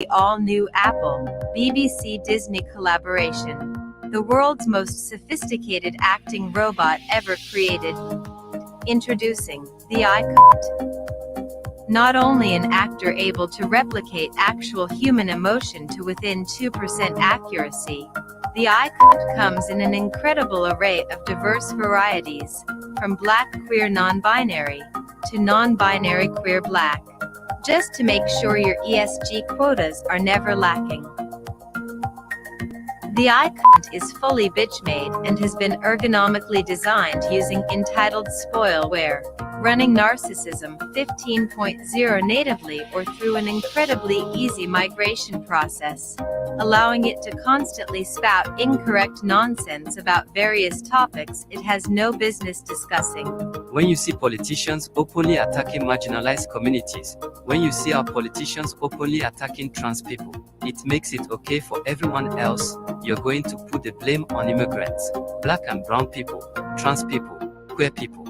The all-new Apple, BBC Disney collaboration. The world's most sophisticated acting robot ever created. Introducing the iCut. Not only an actor able to replicate actual human emotion to within 2% accuracy, the iCut comes in an incredible array of diverse varieties, from black queer non-binary to non-binary queer black, just to make sure your ESG quotas are never lacking. The iCut is fully bitch-made and has been ergonomically designed using entitled spoilware, running Narcissism 15.0 natively or through an incredibly easy migration process, allowing it to constantly spout incorrect nonsense about various topics it has no business discussing. When you see politicians openly attacking marginalized communities, when you see our politicians openly attacking trans people, it makes it okay for everyone else. You're going to put the blame on immigrants, black and brown people, trans people, queer people.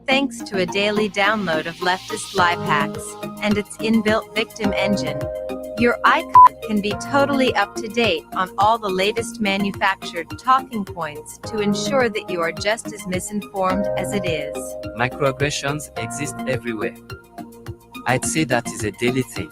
Thanks to a daily download of leftist life hacks and its inbuilt victim engine, your iCut can be totally up to date on all the latest manufactured talking points to ensure that you are just as misinformed as it is. Microaggressions exist everywhere. I'd say that is a daily thing.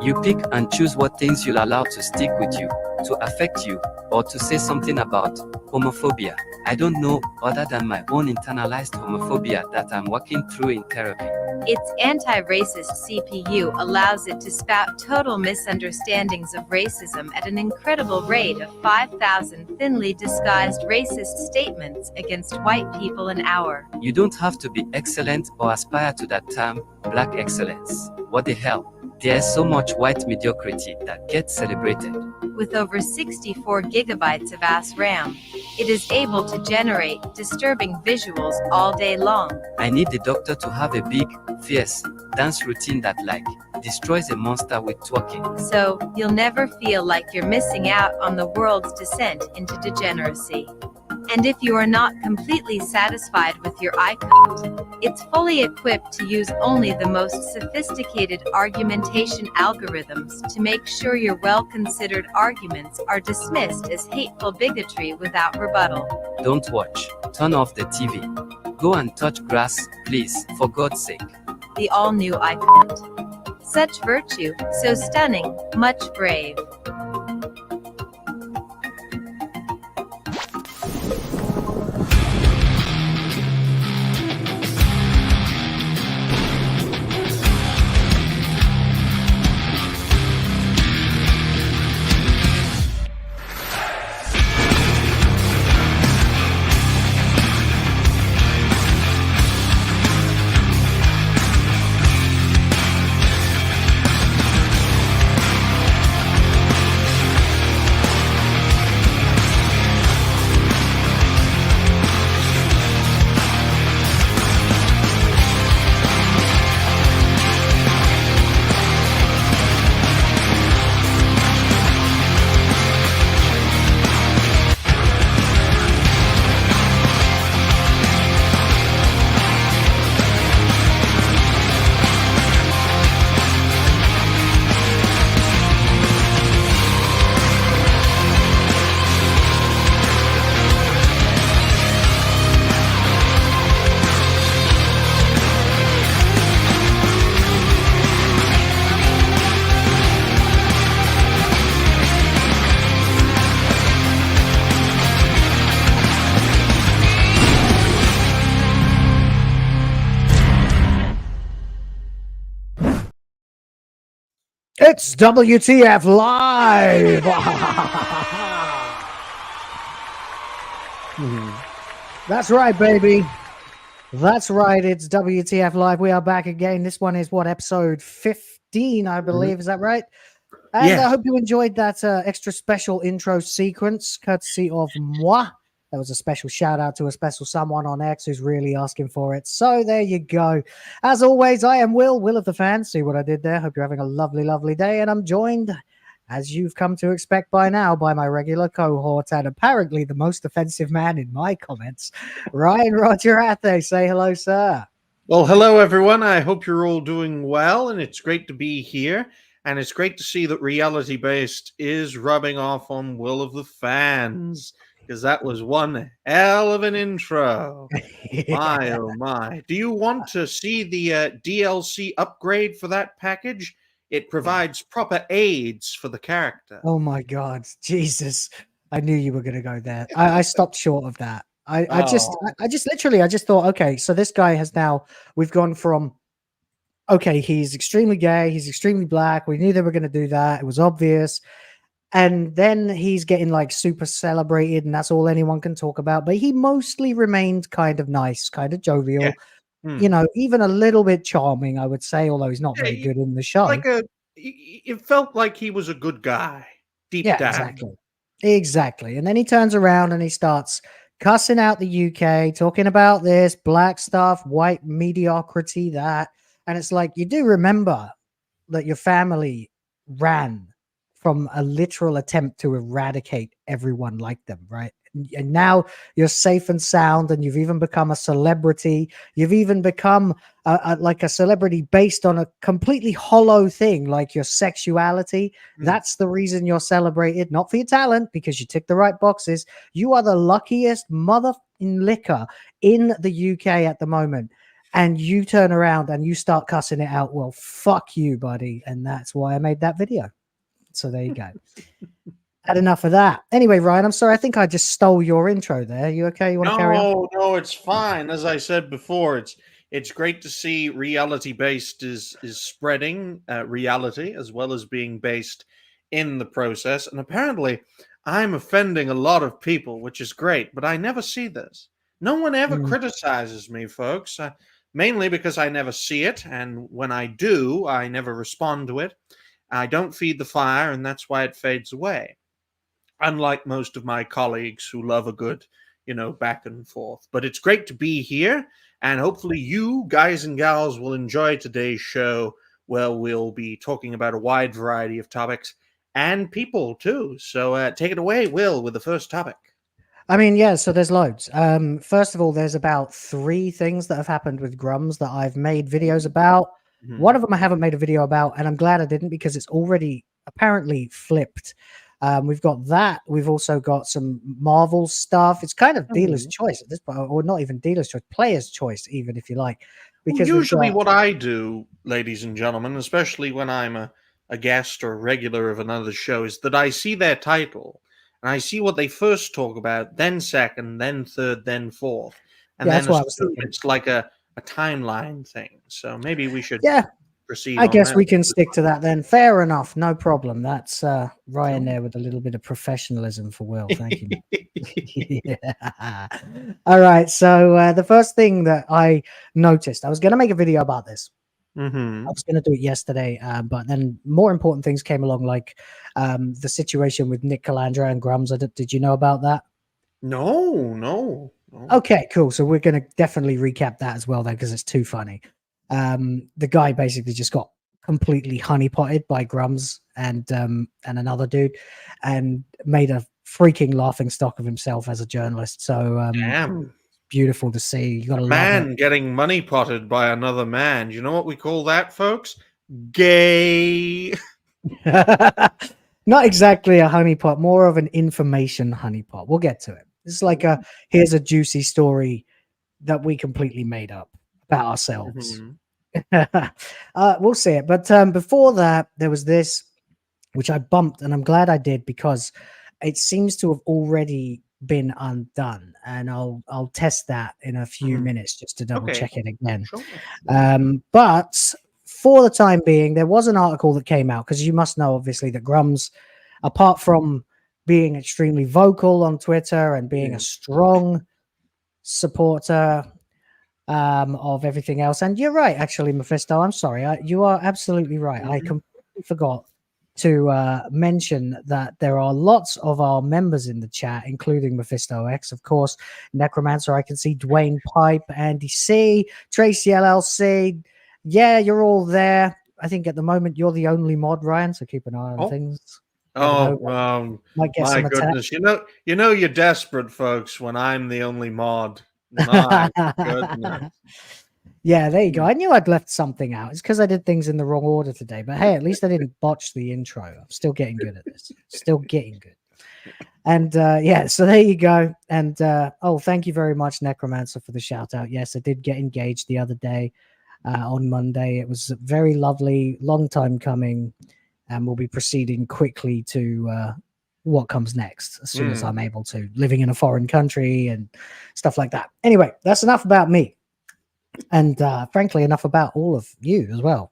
You pick and choose what things you'll allow to stick with you, to affect you, or to say something about homophobia. I don't know, other than my own internalized homophobia that I'm working through in therapy. Its anti-racist CPU allows it to spout total misunderstandings of racism at an incredible rate of 5,000 thinly disguised racist statements against white people an hour. You don't have to be excellent or aspire to that term, black excellence. What the hell? There's so much white mediocrity that gets celebrated. With over 64 gigabytes of AS RAM, it is able to generate disturbing visuals all day long. I need the doctor to have a big, fierce dance routine that destroys a monster with twerking. So, you'll never feel like you're missing out on the world's descent into degeneracy. And if you are not completely satisfied with your iCut, it's fully equipped to use only the most sophisticated argumentation algorithms to make sure your well-considered arguments are dismissed as hateful bigotry without rebuttal. Don't watch. Turn off the TV. Go and touch grass, please, for God's sake. The all-new iCut. Such virtue, so stunning, much brave. It's WTF Live! That's right, baby. That's right. It's WTF Live. We are back again. This one is episode 15, I believe. Is that right? And I hope you enjoyed that extra special intro sequence, courtesy of moi. There was a special shout out to a special someone on X who's really asking for it. So there you go. As always, I am Will of the fans. See what I did there? Hope you're having a lovely, lovely day. And I'm joined, as you've come to expect by now, by my regular cohort and apparently the most offensive man in my comments, Ryan Roger Athe. Say hello, sir. Well, hello, everyone. I hope you're all doing well, and it's great to be here. And it's great to see that Reality Based is rubbing off on Will of the Fans, because that was one hell of an intro. My, oh my. Do you want to see the DLC upgrade for that package? It provides proper aids for the character. Oh my God, Jesus. I knew you were going to go there. I stopped short of that. I just thought, okay, so this guy has now, we've gone from, okay, he's extremely gay, he's extremely black. We knew they were going to do that. It was obvious. And then he's getting like super celebrated, and that's all anyone can talk about. But he mostly remained kind of nice, kind of jovial, you know, even a little bit charming, I would say, although he's not very good in the show. It felt like he was a good guy deep down. Exactly. And then he turns around and he starts cussing out the UK, talking about this black stuff, white mediocrity, that. And it's like, you do remember that your family ran from a literal attempt to eradicate everyone like them, right? And now you're safe and sound, and you've even become a celebrity. You've even become like a celebrity based on a completely hollow thing, like your sexuality. That's the reason you're celebrated, not for your talent, because you tick the right boxes. You are the luckiest motherfucking licker in the UK at the moment. And you turn around and you start cussing it out. Well, fuck you, buddy. And that's why I made that video. So there you go. Had enough of that. Anyway, Ryan, I'm sorry. I think I just stole your intro there. You okay? You want to carry on? No, it's fine. As I said before, it's great to see Reality Based is spreading reality as well as being based in the process. And apparently, I'm offending a lot of people, which is great. But I never see this. No one ever criticizes me, folks. Mainly because I never see it, and when I do, I never respond to it. I don't feed the fire, and that's why it fades away. Unlike most of my colleagues who love a good, back and forth. But it's great to be here, and hopefully you guys and gals will enjoy today's show, where we'll be talking about a wide variety of topics and people too. So take it away, Will, with the first topic. I mean, yeah, so there's loads. First of all, there's about 3 things that have happened with Grummz that I've made videos about. One of them I haven't made a video about, and I'm glad I didn't, because it's already apparently flipped. We've got that. We've also got some Marvel stuff. It's kind of dealer's choice at this point, or not even dealer's choice, player's choice, even, if you like. Because usually what I do, ladies and gentlemen, especially when I'm a guest or a regular of another show, is that I see their title, and I see what they first talk about, then second, then third, then fourth. And then it's like a timeline thing. So maybe we should proceed. I guess we can stick to that then. Fair enough. No problem. That's Ryan there with a little bit of professionalism for Will. Thank you. Yeah. All right. So the first thing that I noticed, I was going to make a video about this. I was going to do it yesterday, but then more important things came along, like the situation with Nick Calandra and Grummz. Did you know about that? No. Okay, cool. So we're going to definitely recap that as well, then, because it's too funny. The guy basically just got completely honeypotted by Grummz and another dude, and made a freaking laughing stock of himself as a journalist. So damn. Beautiful to see. You got a man getting money potted by another man. You know what we call that, folks? Gay. Not exactly a honeypot, more of an information honeypot. We'll get to it. This is like here's a juicy story that we completely made up about ourselves. We'll see it. But before that, there was this, which I bumped, and I'm glad I did, because it seems to have already been undone, and I'll test that in a few minutes just to double check it again. Sure. But for the time being, there was an article that came out, because you must know, obviously, that Grummz, apart from being extremely vocal on Twitter and being a strong supporter of everything else, and you're right, actually, Mephisto, I'm sorry, you are absolutely right. I completely forgot to mention that there are lots of our members in the chat, including Mephisto X, of course, Necromancer. I can see Dwayne Pipe, Andy C, Tracy LLC. Yeah, you're all there. I think at the moment you're the only mod, Ryan, so keep an eye on things. My goodness. You know you're desperate, folks, when I'm the only mod. My goodness. Yeah, there you go. I knew I'd left something out. It's because I did things in the wrong order today. But hey, at least I didn't botch the intro. I'm still getting good at this. Still getting good. And yeah, so there you go. And oh, thank you very much, Necromancer, for the shout out. Yes, I did get engaged the other day on Monday. It was very lovely, long time coming. And we'll be proceeding quickly to what comes next as soon as I'm able to, living in a foreign country and stuff like that. Anyway, that's enough about me. And frankly, enough about all of you as well.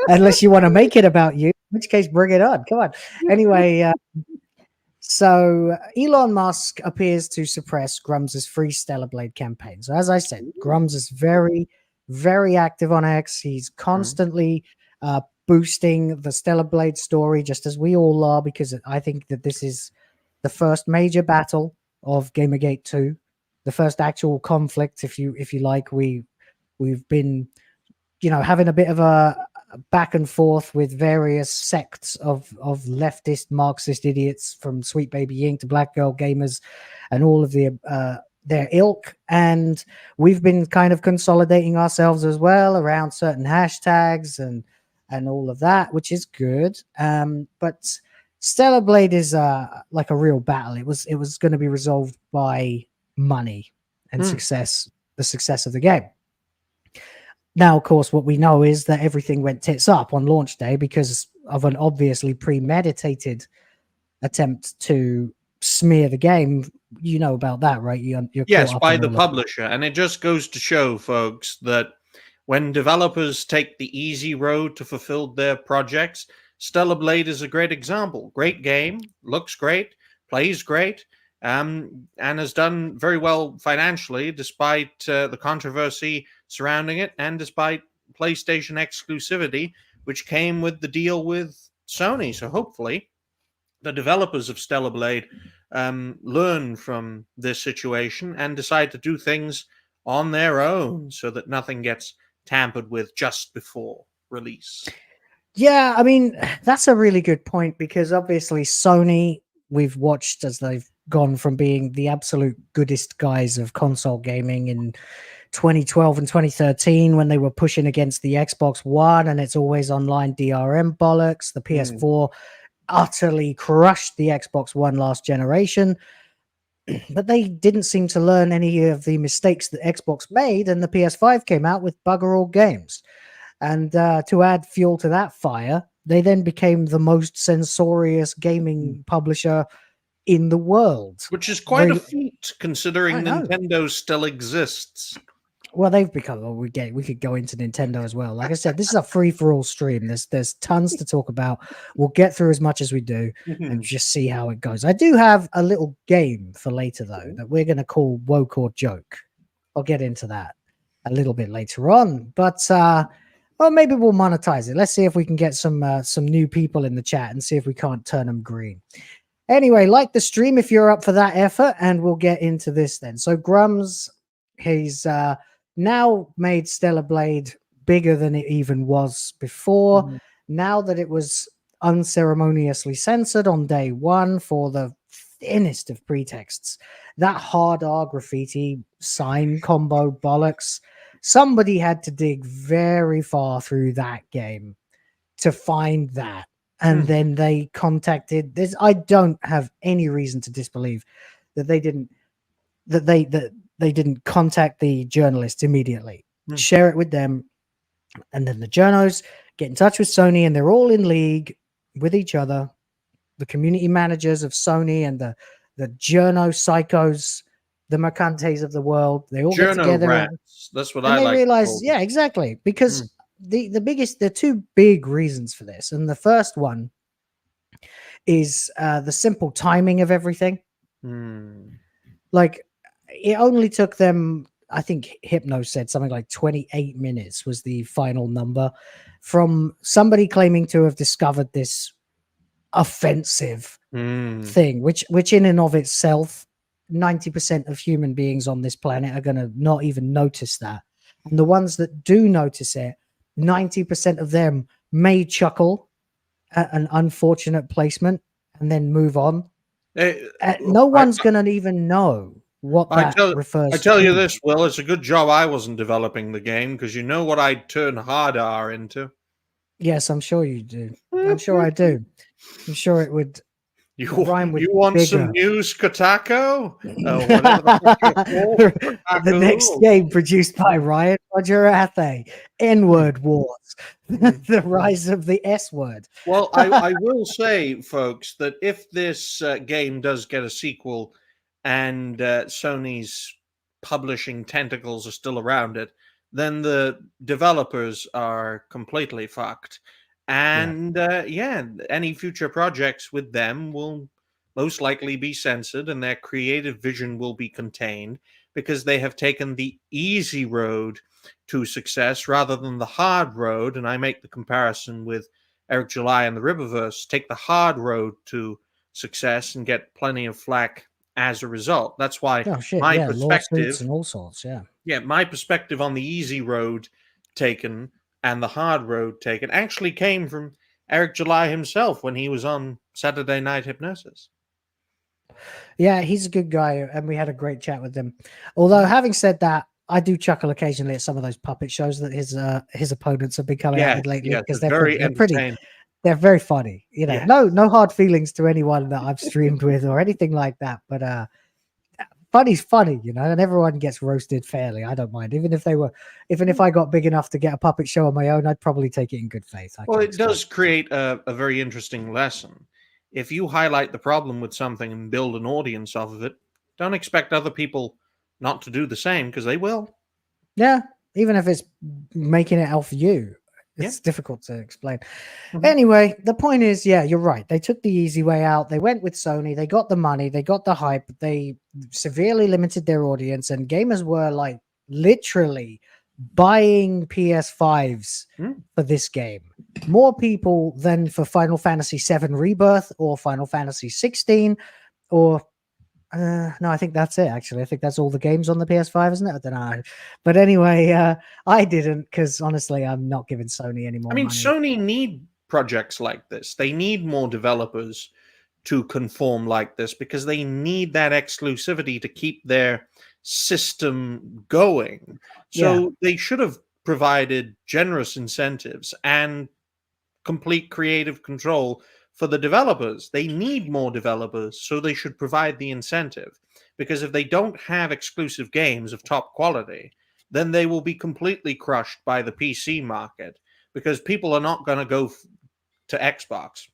Unless you want to make it about you, in which case, bring it on. Come on. Anyway, so Elon Musk appears to suppress Grummz's free Stellar Blade campaign. So as I said, Grummz is very, very active on X. He's constantly boosting the Stellar Blade story, just as we all are, because I think that this is the first major battle of Gamergate 2. The first actual conflict, if you like. We've been, having a bit of a back and forth with various sects of leftist Marxist idiots, from Sweet Baby Inc. to Black Girl Gamers and all of their ilk. And we've been kind of consolidating ourselves as well around certain hashtags and all of that, which is good. But Stellar Blade is like a real battle. It was going to be resolved by money and success, the success of the game. Now, of course, what we know is that everything went tits up on launch day because of an obviously premeditated attempt to smear the game. You know about that, right? You're yes, by the publisher. And it just goes to show, folks, that when developers take the easy road to fulfill their projects, Stellar Blade is a great example. Great game, looks great, plays great, and has done very well financially despite the controversy surrounding it and despite PlayStation exclusivity, which came with the deal with Sony. So hopefully the developers of Stellar Blade learn from this situation and decide to do things on their own so that nothing gets tampered with just before release. Yeah, I mean, that's a really good point, because obviously Sony, we've watched as they've gone from being the absolute goodest guys of console gaming in 2012 and 2013 when they were pushing against the Xbox One and its always online DRM bollocks. The PS4 utterly crushed the Xbox One last generation, but they didn't seem to learn any of the mistakes that Xbox made, and the PS5 came out with bugger all games. And to add fuel to that fire, they then became the most censorious gaming publisher in the world. Which is quite a feat, considering Nintendo still exists. Well, they've become. Well, we could go into Nintendo as well. Like I said, this is a free-for-all stream. There's tons to talk about. We'll get through as much as we do and just see how it goes. I do have a little game for later, though, that we're going to call Woke or Joke. I'll get into that a little bit later on. But well, maybe we'll monetize it. Let's see if we can get some new people in the chat and see if we can't turn them green. Anyway, like the stream if you're up for that effort, and we'll get into this then. So Grummz, he's now made Stellar Blade bigger than it even was before. Now that it was unceremoniously censored on day one for the thinnest of pretexts, that hard R graffiti sign combo bollocks, somebody had to dig very far through that game to find that. And then they contacted this. I don't have any reason to disbelieve that they didn't contact the journalists immediately, share it with them, and then the journos get in touch with Sony, and they're all in league with each other. The community managers of Sony and the journo psychos, the mercantes of the world, they all get together. Rats. That's what I like. They realize, yeah, exactly, because the two big reasons for this, and the first one is the simple timing of everything. Like, it only took them, I think Hypno said something like 28 minutes was the final number, from somebody claiming to have discovered this offensive thing, which in and of itself, 90% of human beings on this planet are going to not even notice that. And the ones that do notice it, 90% of them may chuckle at an unfortunate placement and then move on. No one's going to even know what that refers I tell to. you this, Will, it's a good job I wasn't developing the game, because you know what I'd turn hard R into. Yes, I'm sure you do. I'm sure I do. I'm sure it would rhyme with You want bigger. some news, Kotako? Whatever the fuck you're called, The next game produced by Ryan Roger Athe, N-word wars, the rise of the S-word. Well, I will say, folks, that if this game does get a sequel and Sony's publishing tentacles are still around it, then the developers are completely fucked. And any future projects with them will most likely be censored, and their creative vision will be contained, because they have taken the easy road to success rather than the hard road. And I make the comparison with Eric July and the Riververse. Take the hard road to success and get plenty of flack as a result. That's why my perspective and all sorts, my perspective on the easy road taken and the hard road taken actually came from Eric July himself when he was on Saturday Night Hypnosis. Yeah, he's a good guy, and we had a great chat with him. Although, having said that, I do chuckle occasionally at some of those puppet shows that his opponents have been coming out with lately, because they're very funny. You know, no hard feelings to anyone that I've streamed with or anything like that. But funny's funny, you know, and everyone gets roasted fairly. I don't mind, even if I got big enough to get a puppet show on my own, I'd probably take it in good faith. Well, it does create a very interesting lesson. If you highlight the problem with something and build an audience off of it, don't expect other people not to do the same, because they will. Yeah, even if it's making it off you. It's difficult to explain. Anyway, the point is, you're right. They took the easy way out. They went with Sony. They got the money. They got the hype. They severely limited their audience, and gamers were like literally buying PS5s for this game. More people than for Final Fantasy VII Rebirth or Final Fantasy 16 or no, I think that's it, actually. I think that's all the games on the PS5, isn't it? I don't know. But anyway, I didn't, because honestly, I'm not giving Sony any more money. Sony need projects like this. They need more developers to conform like this, because they need that exclusivity to keep their system going. So they should have provided generous incentives and complete creative control for the developers. They need more developers, so they should provide the incentive. Because if they don't have exclusive games of top quality, then they will be completely crushed by the PC market, because people are not going to go to Xbox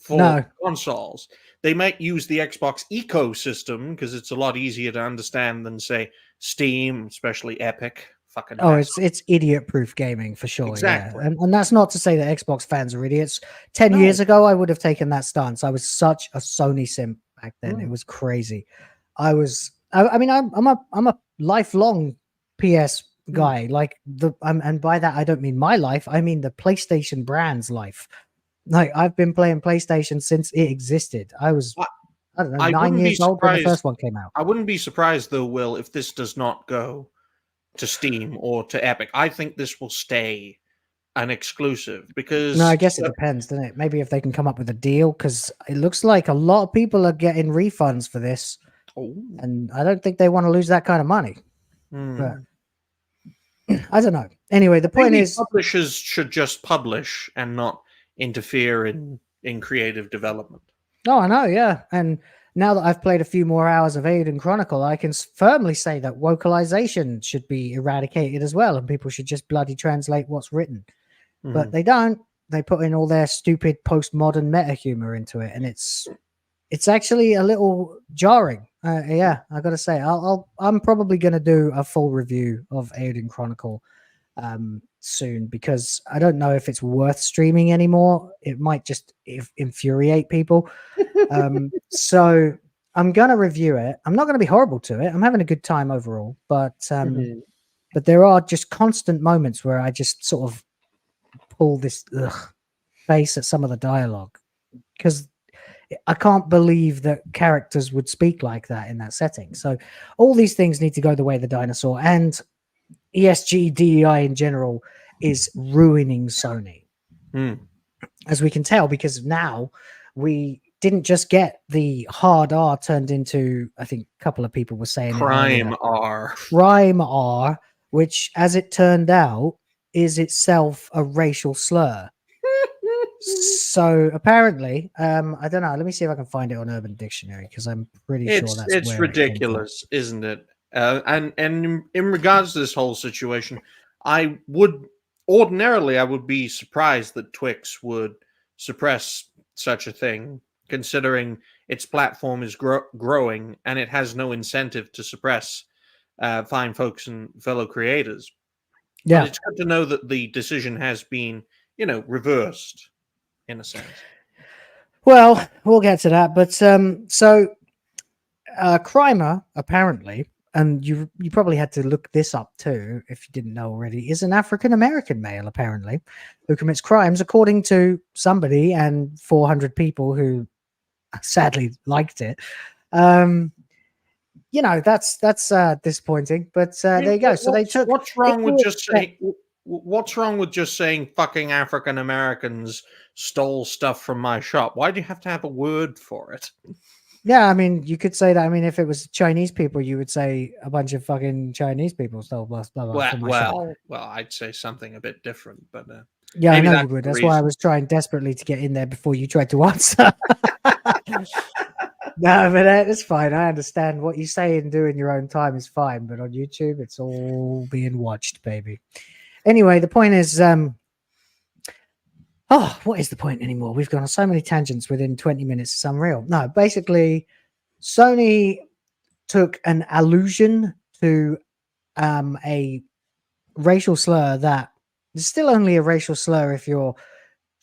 for consoles. They might use the Xbox ecosystem, because it's a lot easier to understand than, say, Steam, especially Epic. It's idiot-proof gaming for sure. Exactly. Yeah. And that's not to say that Xbox fans are idiots. 10 years ago, I would have taken that stance. I was such a Sony simp back then. It was crazy. I'm a lifelong PS guy. Like and by that I don't mean my life. I mean the PlayStation brand's life. Like, I've been playing PlayStation since it existed. I was, I don't know, 9 years old when the first one came out. I wouldn't be surprised, though, Will, if this does not go to Steam or to Epic. I think this will stay an exclusive, because... No, I guess it depends, doesn't it? Maybe if they can come up with a deal, because it looks like a lot of people are getting refunds for this. And I don't think they want to lose that kind of money. But I don't know. Anyway, the point is... publishers should just publish and not interfere in creative development. Oh, I know, yeah. And now that I've played a few more hours of Aiden Chronicle, I can firmly say that vocalization should be eradicated as well, and people should just bloody translate what's written. But they don't. They put in all their stupid postmodern meta humor into it, and it's actually a little jarring. Yeah, I gotta say, I'm probably gonna do a full review of Aiden Chronicle soon, because I don't know if it's worth streaming anymore. It might just infuriate people. So I'm gonna review it. I'm not gonna be horrible to it. I'm having a good time overall, but there are just constant moments where I just sort of pull this face at some of the dialogue, because I can't believe that characters would speak like that in that setting. So all these things need to go the way of the dinosaur, and ESG DEI in general is ruining Sony, as we can tell, because now we didn't just get the hard R turned into, I think a couple of people were saying Crime R. Crime R, which, as it turned out, is itself a racial slur. So apparently, I don't know. Let me see if I can find it on Urban Dictionary, because I'm pretty sure that's It's ridiculous, isn't it? And in regards to this whole situation, I would be surprised that Twix would suppress such a thing, considering its platform is growing and it has no incentive to suppress fine folks and fellow creators. Yeah, but it's good to know that the decision has been, reversed in a sense. Well, we'll get to that, but Crimer, apparently, and you probably had to look this up too if you didn't know already, is an African-American male, apparently, who commits crimes, according to somebody and 400 people who sadly liked it. That's disappointing, but there you go. So they took... What's wrong with just saying fucking African-Americans stole stuff from my shop? Why do you have to have a word for it? Yeah, I mean, you could say that. I mean, if it was Chinese people, you would say a bunch of fucking Chinese people stole blah, blah, blah from my shop. Well, I'd say something a bit different, but yeah, I know you would. That's why I was trying desperately to get in there before you tried to answer. No, but it's fine. I understand what you say and do in your own time is fine, but on YouTube, it's all being watched, baby. Anyway, the point is, what is the point anymore? We've gone on so many tangents within 20 minutes. It's unreal. No, basically, Sony took an allusion to a racial slur that is still only a racial slur if you're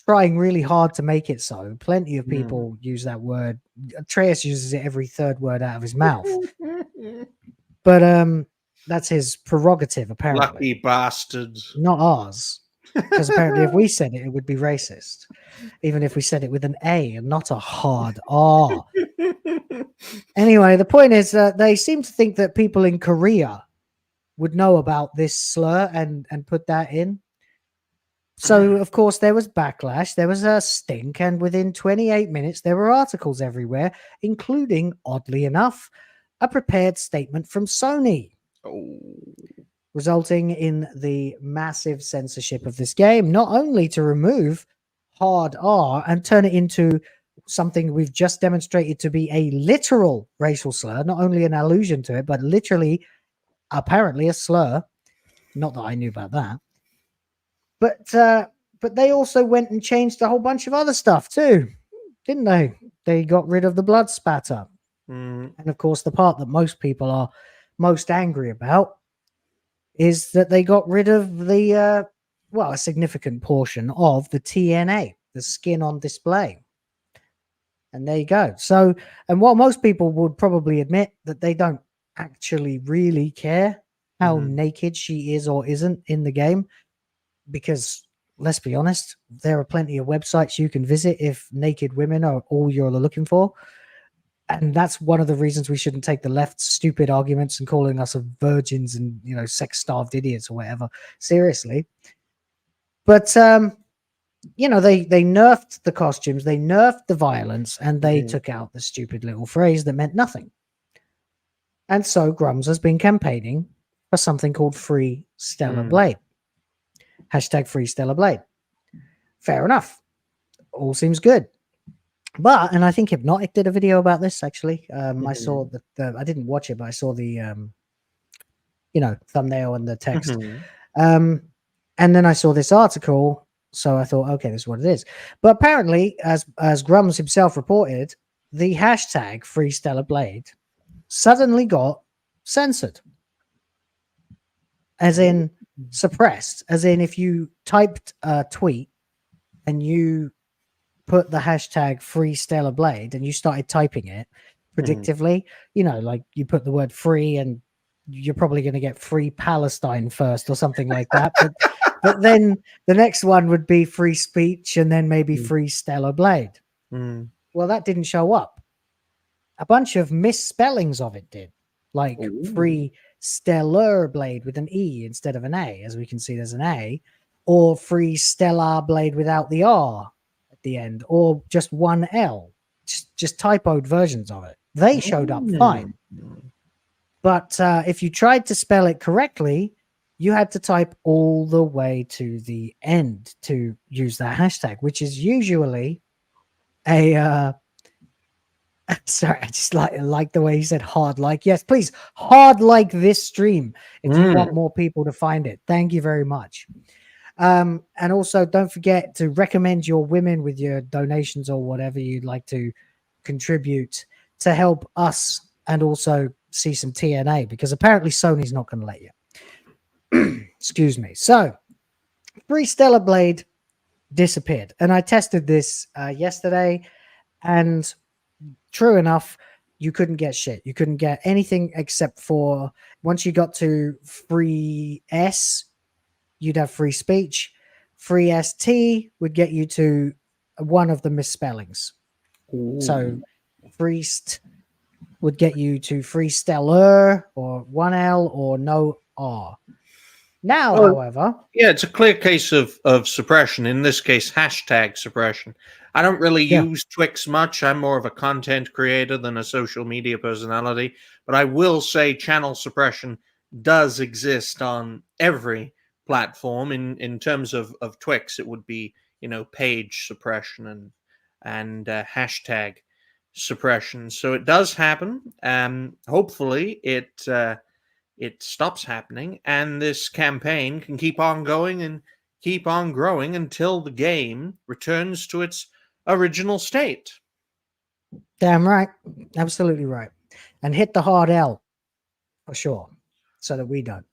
trying really hard to make it so. Plenty of people use that word. Atreus uses it every third word out of his mouth. But that's his prerogative, apparently. Lucky bastards. Not ours. Because apparently if we said it, it would be racist. Even if we said it with an A and not a hard R. Anyway, the point is that they seem to think that people in Korea would know about this slur and put that in. So, of course, there was backlash, there was a stink, and within 28 minutes, there were articles everywhere, including, oddly enough, a prepared statement from Sony, resulting in the massive censorship of this game, not only to remove hard R and turn it into something we've just demonstrated to be a literal racial slur, not only an allusion to it, but literally, apparently a slur. Not that I knew about that. But they also went and changed a whole bunch of other stuff too, didn't they? They got rid of the blood spatter. And of course, the part that most people are most angry about is that they got rid of the, a significant portion of the TNA, the skin on display. And there you go. So, and while most people would probably admit that they don't actually really care how naked she is or isn't in the game, because let's be honest, there are plenty of websites you can visit if naked women are all you're looking for. And that's one of the reasons we shouldn't take the left's stupid arguments and calling us virgins and, sex-starved idiots or whatever seriously. But, they nerfed the costumes, they nerfed the violence, and they took out the stupid little phrase that meant nothing. And so Grummz has been campaigning for something called Free Stellar Blade. Hashtag Free Stellar Blade. Fair enough. All seems good. But, and I think Hypnotic did a video about this, actually. I saw I didn't watch it, but I saw the, thumbnail and the text. And then I saw this article, so I thought, okay, this is what it is. But apparently, as Grummz himself reported, the hashtag Free Stellar Blade suddenly got censored. As in, suppressed, as in if you typed a tweet and you put the hashtag Free Stellar Blade and you started typing it predictively, like you put the word free and you're probably going to get Free Palestine first or something like that. But then the next one would be free speech and then maybe Free Stellar Blade. Well, that didn't show up. A bunch of misspellings of it did, like Free Stellar Blade with an E instead of an A. As we can see, there's an A, or Free Stellar Blade without the R at the end, or just one L. just typoed versions of it. They showed up fine. But if you tried to spell it correctly, you had to type all the way to the end to use that hashtag, which is usually a sorry, I just like the way he said hard like. Yes, please, hard like this stream if you want more people to find it. Thank you very much. And also don't forget to recommend your women with your donations or whatever you'd like to contribute to help us and also see some TNA, because apparently Sony's not going to let you. Excuse me. So, Free Stellar Blade disappeared, and I tested this yesterday, and true enough, you couldn't get shit. You couldn't get anything except for once you got to free S, you'd have free speech. Free ST would get you to one of the misspellings. Ooh. So, Freest would get you to Free Stellar or 1L or no R. Now, however... Yeah, it's a clear case of suppression. In this case, hashtag suppression. I don't really use Twix much. I'm more of a content creator than a social media personality. But I will say channel suppression does exist on every platform. In terms of Twix, it would be, page suppression and hashtag suppression. So it does happen. Hopefully it stops happening, and this campaign can keep on going and keep on growing until the game returns to its original state. Damn right. Absolutely right. And hit the hard L for sure, so that we don't.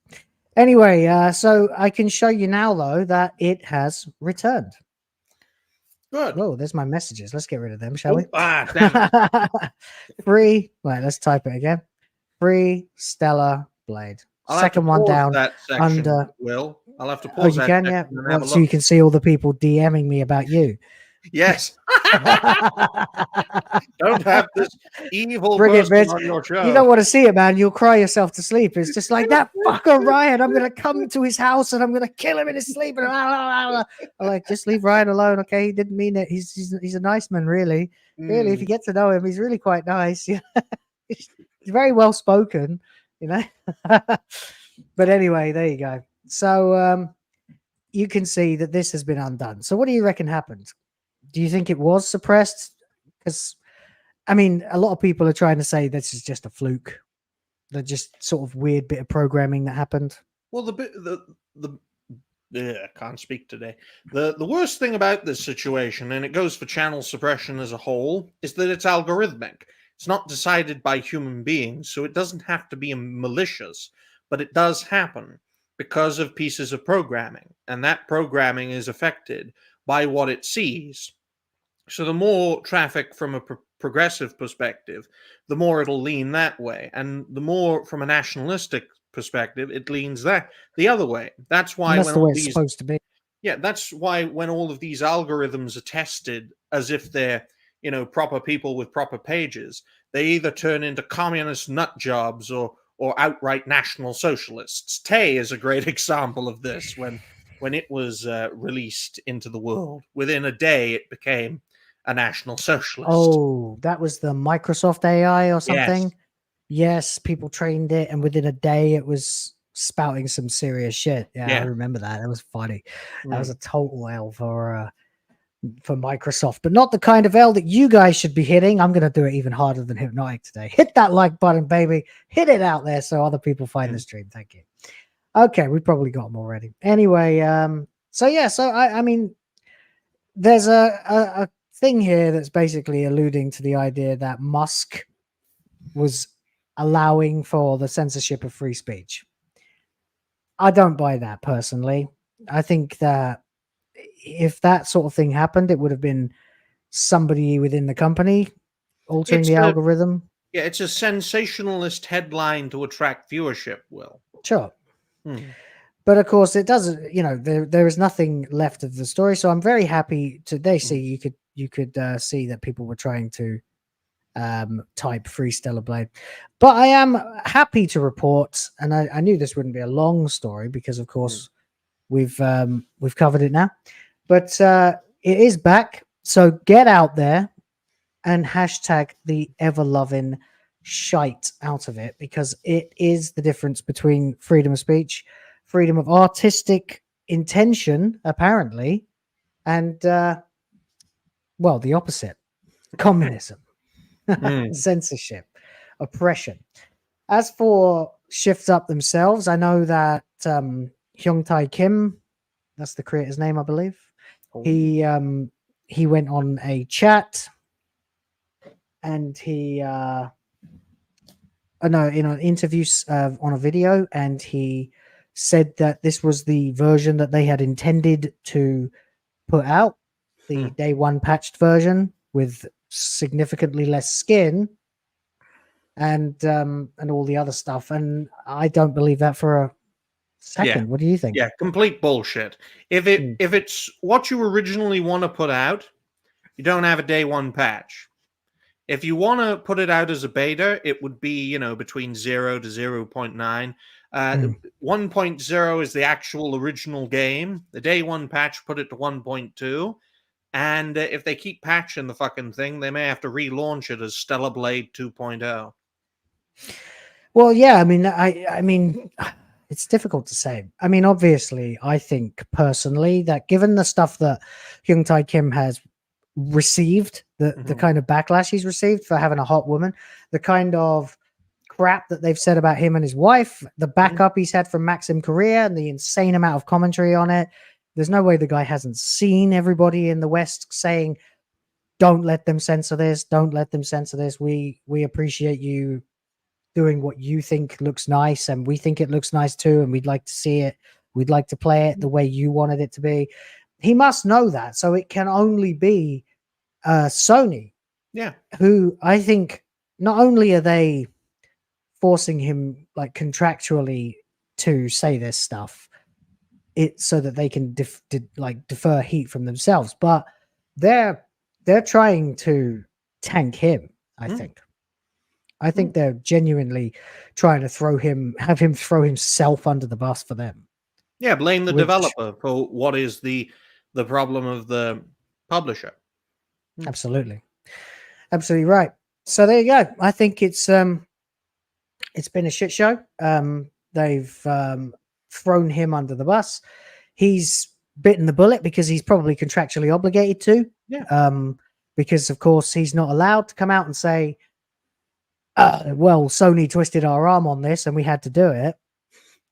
Anyway, so I can show you now, though, that it has returned. Good. Oh, there's my messages. Let's get rid of them, shall we? Damn. Free. Right, let's type it again. Free Stellar Blade. Second one down. That section, under. Will I'll have to pause that. You can, yeah. Well, so you can see all the people DMing me about you. Yes. Don't have this evil Bring person it, on your show. You don't want to see it, man. You'll cry yourself to sleep. It's just like that fucker Ryan. I'm gonna come to his house and I'm gonna kill him in his sleep. And I'm like, just leave Ryan alone, okay? He didn't mean it. He's a nice man, really. Really, if you get to know him, he's really quite nice. He's very well spoken, But anyway, there you go. So you can see that this has been undone. So what do you reckon happened? Do you think it was suppressed? Because, I mean, a lot of people are trying to say this is just a fluke. They're just sort of weird bit of programming that happened. Well, I can't speak today. The worst thing about this situation, and it goes for channel suppression as a whole, is that it's algorithmic. It's not decided by human beings, so it doesn't have to be malicious, but it does happen because of pieces of programming, and that programming is affected by what it sees. So the more traffic from a progressive perspective, the more it'll lean that way, and the more from a nationalistic perspective, it leans the other way. That's why that's the way it's supposed to be. Yeah, that's why when all of these algorithms are tested as if they're proper people with proper pages, they either turn into communist nut jobs or outright national socialists. Tay is a great example of this. When it was released into the world, within a day it became a national socialist. Oh, that was the Microsoft AI or something? Yes, people trained it, and within a day it was spouting some serious shit. Yeah. I remember that. That was funny. That was a total L for Microsoft, but not the kind of L that you guys should be hitting. I'm going to do it even harder than Hypnotic today. Hit that like button, baby. Hit it out there so other people find the stream. Thank you. Okay, we probably got them already. Anyway, so I mean, there's a thing here that's basically alluding to the idea that Musk was allowing for the censorship of free speech. I don't buy that personally. I think that if that sort of thing happened, it would have been somebody within the company altering the algorithm. Yeah, it's a sensationalist headline to attract viewership, Will. Sure. But of course it doesn't, there is nothing left of the story. So I'm very happy to see you could see that people were trying to type Free Stellar Blade. But I am happy to report, and I knew this wouldn't be a long story because of course we've covered it now. But it is back. So get out there and hashtag the ever-loving shite out of it, because it is the difference between freedom of speech, freedom of artistic intention, apparently, and, well, the opposite. Communism, censorship, oppression. As for Shift Up themselves, I know that Hyung-tae Kim, that's the creator's name, I believe. He went on a chat, and he in an interview on a video, and he said that this was the version that they had intended to put out, the day one patched version with significantly less skin and all the other stuff. And I don't believe that for a second. Yeah. What do you think? Yeah, complete bullshit. If it's what you originally want to put out, you don't have a day one patch. If you want to put it out as a beta, it would be, between 0 to 0.9. 1.0 is the actual original game. The day one patch put it to 1.2. And if they keep patching the fucking thing, they may have to relaunch it as Stellar Blade 2.0. Well, yeah, I mean, it's difficult to say. I mean, obviously, I think personally that given the stuff that Hyung-tae Kim has received, the kind of backlash he's received for having a hot woman, the kind of crap that they've said about him and his wife, the backup he's had from Maxim Korea, and the insane amount of commentary on it, there's no way the guy hasn't seen everybody in the West saying, don't let them censor this, don't let them censor this. We appreciate you doing what you think looks nice, and we think it looks nice too, and we'd like to see it. We'd like to play it the way you wanted it to be. He must know that, so it can only be Sony, who I think not only are they forcing him like contractually to say this stuff, so that they can defer heat from themselves, but they're trying to tank him. I think they're genuinely trying to have him throw himself under the bus for them. Yeah, blame the developer for what is the problem of the publisher. Absolutely right. So there you go. I think it's been a shit show. They've thrown him under the bus. He's bitten the bullet because he's probably contractually obligated to. Because of course he's not allowed to come out and say, well, Sony twisted our arm on this and we had to do it.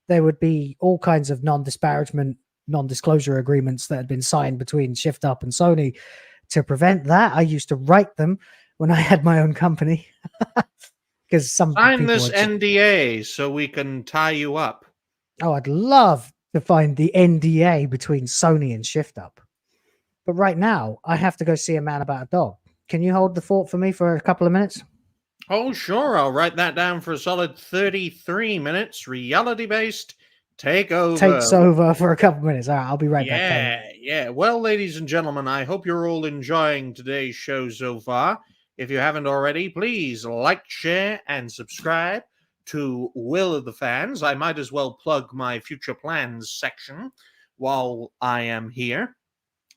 There would be all kinds of non-disparagement, non-disclosure agreements that had been signed between Shift Up and Sony to prevent that. I used to write them when I had my own company. Because sign this NDA so we can tie you up. Oh, I'd love to find the NDA between Sony and Shift Up. But right now, I have to go see a man about a dog. Can you hold the fort for me for a couple of minutes? Oh, sure. I'll write that down for a solid 33 minutes. Reality-based takeover. Takes over for a couple of minutes. All right, I'll be right back. Yeah. Well, ladies and gentlemen, I hope you're all enjoying today's show so far. If you haven't already, please like, share, and subscribe to Will of the Fans. I might as well plug my future plans section while I am here.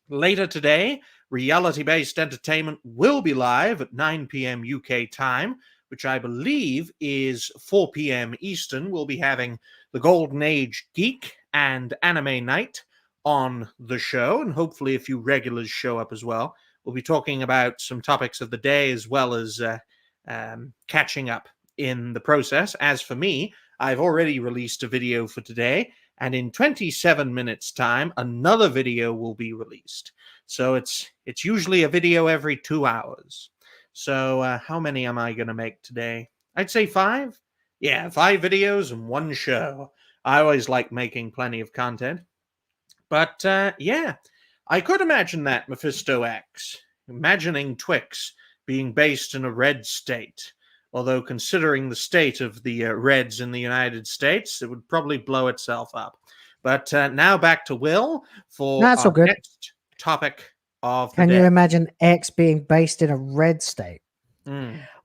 Later today, reality-based entertainment will be live at 9 p.m. UK time, which I believe is 4 p.m. Eastern. We'll be having the Golden Age Geek and Anime Night on the show, and hopefully a few regulars show up as well. We'll be talking about some topics of the day as well as catching up in the process. As for me, I've already released a video for today, and in 27 minutes' time, another video will be released. So it's usually a video every 2 hours. So how many am I going to make today? I'd say 5. Yeah, 5 videos and 1 show. I always like making plenty of content. But yeah, I could imagine that, Mephisto X. Imagining Twix being based in a red state. Although considering the state of the Reds in the United States, it would probably blow itself up. But now back to Will for our next topic of the day. Can you imagine X being based in a red state?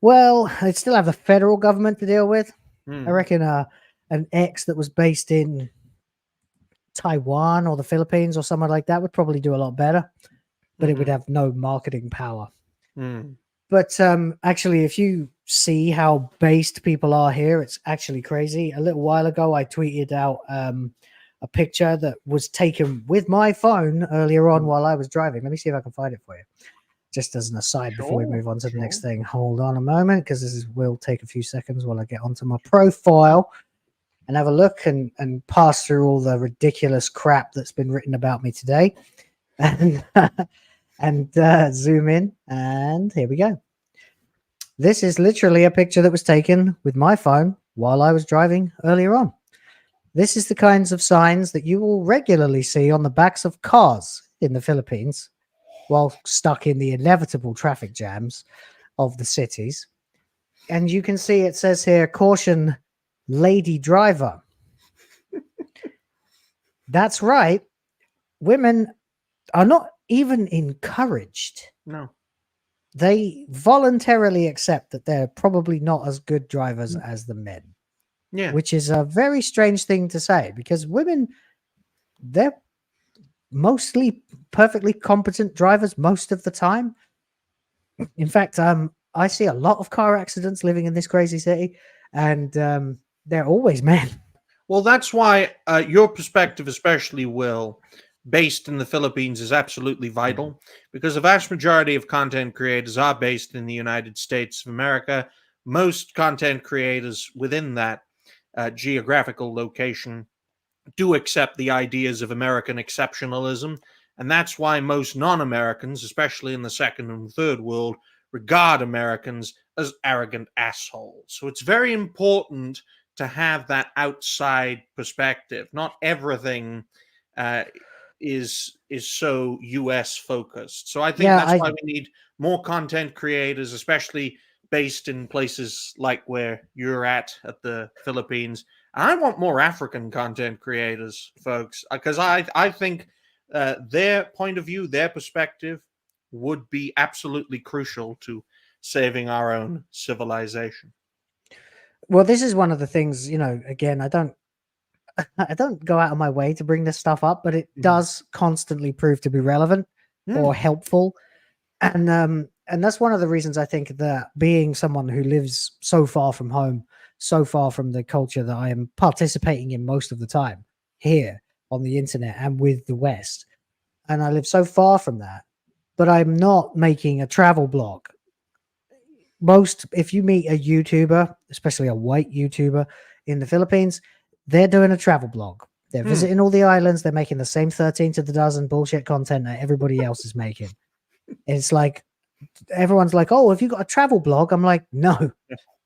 Well, they'd still have the federal government to deal with. I reckon an X that was based in Taiwan or the Philippines or somewhere like that would probably do a lot better. But it would have no marketing power. But actually, if you see how based people are here, it's actually crazy. A little while ago, I tweeted out a picture that was taken with my phone earlier on while I was driving. Let me see if I can find it for you. Just as an aside before we move on to the next thing. Hold on a moment, because this will take a few seconds while I get onto my profile and have a look and pass through all the ridiculous crap that's been written about me today. And zoom in, and here we go. This is literally a picture that was taken with my phone while I was driving earlier on. This is the kinds of signs that you will regularly see on the backs of cars in the Philippines while stuck in the inevitable traffic jams of the cities. And you can see it says here, caution, lady driver. That's right. Women are not even encouraged. No. They voluntarily accept that they're probably not as good drivers as the men. Yeah. Which is a very strange thing to say, because women, they're mostly perfectly competent drivers most of the time. In fact, I see a lot of car accidents living in this crazy city, and they're always men. Well, that's why your perspective, especially, Will, based in the Philippines, is absolutely vital, because the vast majority of content creators are based in the United States of America. Most content creators within that geographical location do accept the ideas of American exceptionalism, and that's why most non-Americans, especially in the second and third world, regard Americans as arrogant assholes. So it's very important to have that outside perspective. Not everything is so US focused. So I think that's why we need more content creators, especially based in places like where you're at the Philippines. And I want more African content creators, folks, because I think their point of view, their perspective would be absolutely crucial to saving our own civilization. Well, this is one of the things, again, I don't go out of my way to bring this stuff up, but it does constantly prove to be relevant or helpful. And that's one of the reasons I think that being someone who lives so far from home, so far from the culture that I am participating in most of the time here on the internet and with the West, and I live so far from that, but I'm not making a travel blog. If you meet a YouTuber, especially a white YouTuber in the Philippines, they're doing a travel blog. They're visiting all the islands. They're making the same 13 to the dozen bullshit content that everybody else is making. It's like, everyone's like, oh, have you got a travel blog? I'm like, no.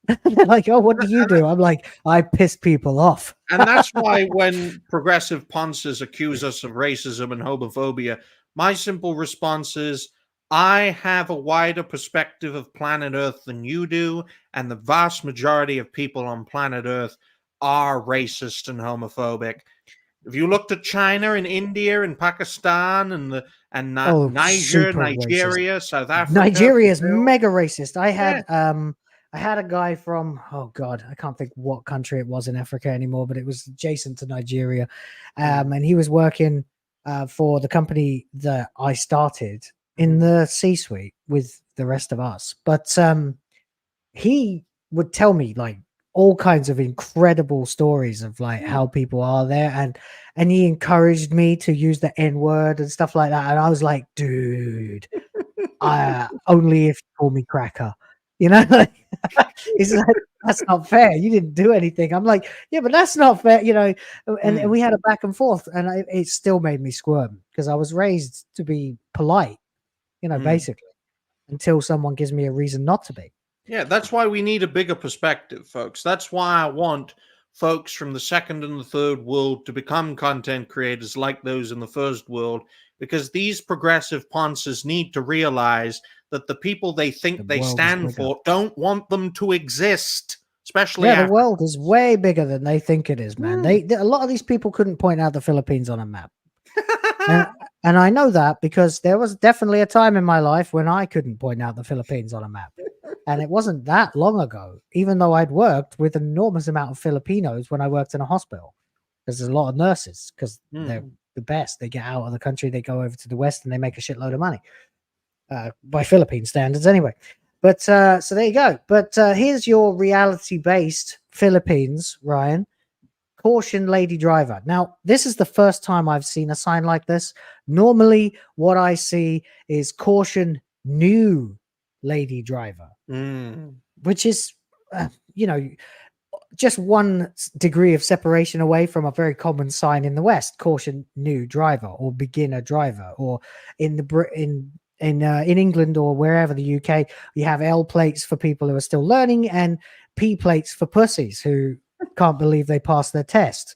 They're like, oh, what do you do? I'm like, I piss people off. And that's why when progressive ponces accuse us of racism and homophobia, my simple response is, I have a wider perspective of planet Earth than you do, and the vast majority of people on planet Earth are racist and homophobic. If you looked at China and India and Pakistan and Nigeria, racist. South Africa, Nigeria is mega racist. I had a guy from, oh God, I can't think what country it was in Africa anymore, but it was adjacent to Nigeria. And he was working for the company that I started in the C-suite with the rest of us. But he would tell me like all kinds of incredible stories of like how people are there. And he encouraged me to use the N-word and stuff like that. And I was like, dude, only if you call me cracker. Like, he's like, that's not fair. You didn't do anything. I'm like, yeah, but that's not fair, and we had a back and forth, and it still made me squirm because I was raised to be polite, basically, until someone gives me a reason not to be. Yeah, that's why we need a bigger perspective, folks. That's why I want folks from the second and the third world to become content creators like those in the first world, because these progressive ponces need to realize that the people they think they stand for don't want them to exist, especially the world is way bigger than they think it is, man. A lot of these people couldn't point out the Philippines on a map. and I know that because there was definitely a time in my life when I couldn't point out the Philippines on a map. And it wasn't that long ago, even though I'd worked with an enormous amount of Filipinos when I worked in a hospital. Because there's a lot of nurses, because they're the best. They get out of the country, they go over to the West, and they make a shitload of money. By Philippine standards, anyway. But so there you go. But here's your reality-based Philippines, Ryan. Caution, lady driver. Now, this is the first time I've seen a sign like this. Normally, what I see is caution, new lady driver, which is, just one degree of separation away from a very common sign in the West: caution, new driver or beginner driver. Or in England or wherever, the UK, you have L plates for people who are still learning and P plates for pussies who can't believe they passed their test.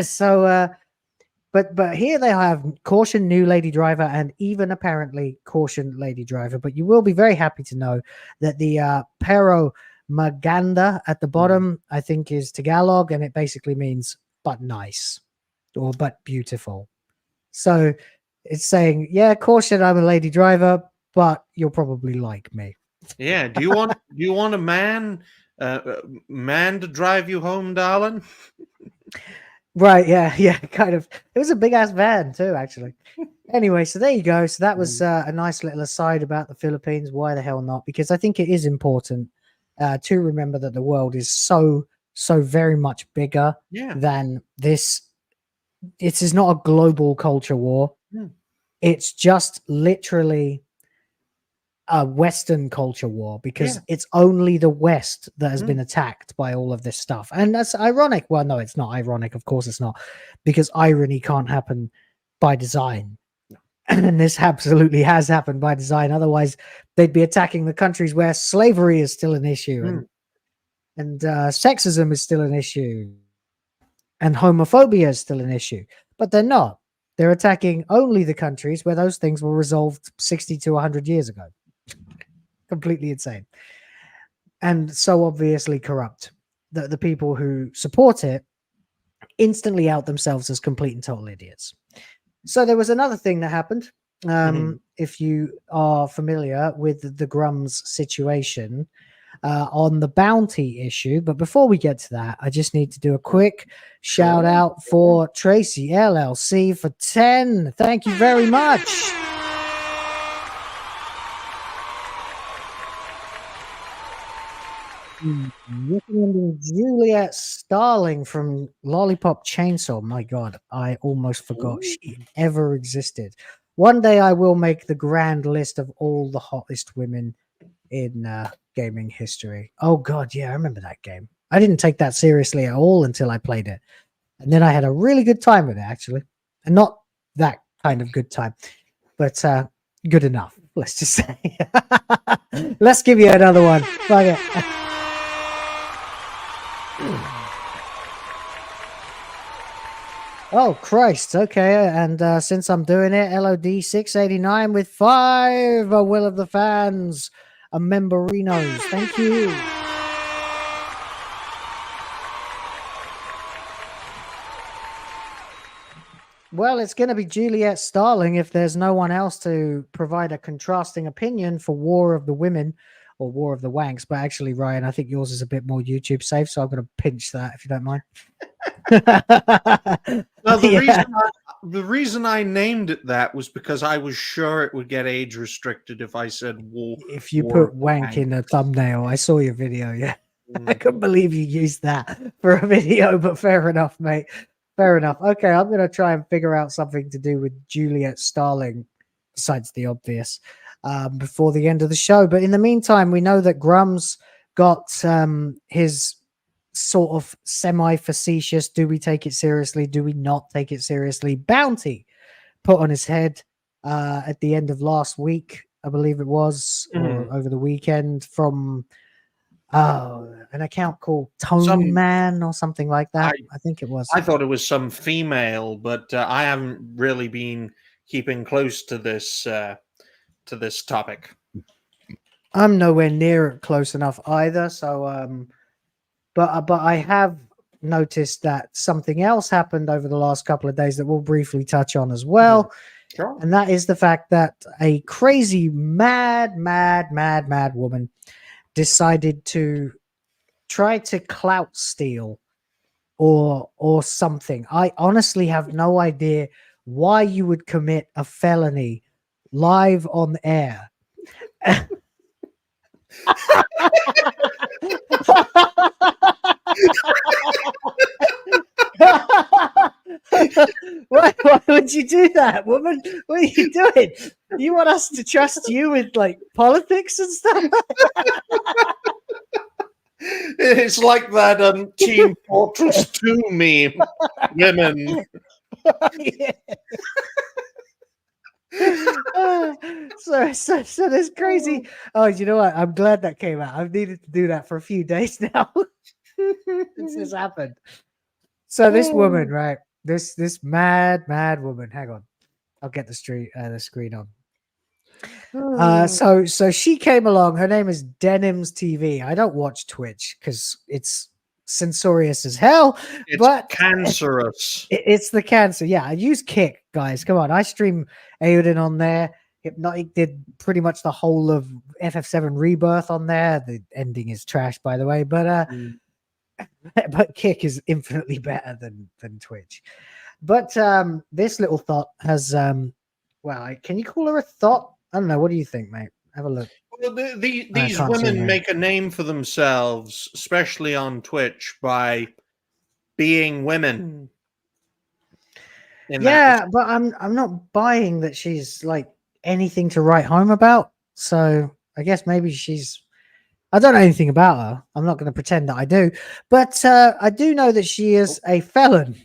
So but here they have caution, new lady driver, and even apparently caution, lady driver. But you will be very happy to know that the pero maganda at the bottom, I think, is Tagalog, and it basically means but nice or but beautiful. So it's saying, yeah, caution, I'm a lady driver, but you'll probably like me. Yeah. Do you want a man to drive you home, darling? Right, yeah, kind of. It was a big ass van too, actually. Anyway, so there you go. So that was a nice little aside about the Philippines. Why the hell not? Because I think it is important to remember that the world is so very much bigger than this. It is not a global culture war. It's just literally a Western culture war, because it's only the West that has been attacked by all of this stuff. And that's ironic. Well, no, it's not ironic. Of course it's not, because irony can't happen by design. And this absolutely has happened by design. Otherwise, they'd be attacking the countries where slavery is still an issue, and sexism is still an issue, and homophobia is still an issue. But they're not. They're attacking only the countries where those things were resolved 60 to 100 years ago. Completely insane. And so obviously corrupt that the people who support it instantly out themselves as complete and total idiots. So there was another thing that happened. If you are familiar with the Grummz situation on the bounty issue. But before we get to that, I just need to do a quick shout out for Tracy LLC for 10. Thank you very much. Recommending Juliet Starling from Lollipop Chainsaw. My God, I almost forgot she ever existed. One day I will make the grand list of all the hottest women in gaming history. Oh God, yeah, I remember that game. I didn't take that seriously at all until I played it. And then I had a really good time with it, actually. And not that kind of good time, but good enough, let's just say. Let's give you another one. Fuck it. Oh Christ, okay. And since I'm doing it, LOD 689 with 5, a will of the fans, a memberinos. Thank you. Well, it's going to be Juliet Starling if there's no one else to provide a contrasting opinion for War of the women or War of the wanks. But actually, Ryan, I think yours is a bit more YouTube safe, so I'm going to pinch that if you don't mind. Well, the reason I named it that was because I was sure it would get age restricted if I said war. If you put wank in a thumbnail, I saw your video. Yeah, I couldn't believe you used that for a video, but fair enough, mate. Fair enough. Okay, I'm going to try and figure out something to do with Juliet Starling, besides the obvious, before the end of the show. But in the meantime, we know that Grummz got his sort of semi-facetious, do we take it seriously, do we not take it seriously, bounty put on his head at the end of last week, I believe it was, or over the weekend, from an account called Tone Man or something like that. I think it was. I thought it was some female, but I haven't really been keeping close to this topic. I'm nowhere near close enough either. So, but I have noticed that something else happened over the last couple of days that we'll briefly touch on as well. Sure. And that is the fact that a crazy, mad woman decided to try to clout steal or something. I honestly have no idea why you would commit a felony live on air Why would you do that, woman? What are you doing? You want us to trust you with like politics and stuff? It's like that Team Fortress 2 meme. Women. So that's crazy. Oh, you know what? I'm glad that came out. I've needed to do that for a few days now since this happened. So this woman, right? This mad woman. Hang on, I'll get the screen on. So she came along. Her name is Denims TV. I don't watch Twitch because it's censorious as hell. But cancerous. It's the cancer. Yeah, I use Kick, guys. Come on, I stream Aiden on there. Hypnotic did pretty much the whole of FF7 Rebirth on there. The ending is trash, by the way, but but Kick is infinitely better than Twitch. But this little thought has well, can you call her a thought? I don't know. What do you think, mate? Have a look. Well, these women make a name for themselves, especially on Twitch, by being women. Yeah, but I'm not buying that she's like anything to write home about. So I guess maybe I don't know anything about her. I'm not going to pretend that I do, but I do know that she is a felon.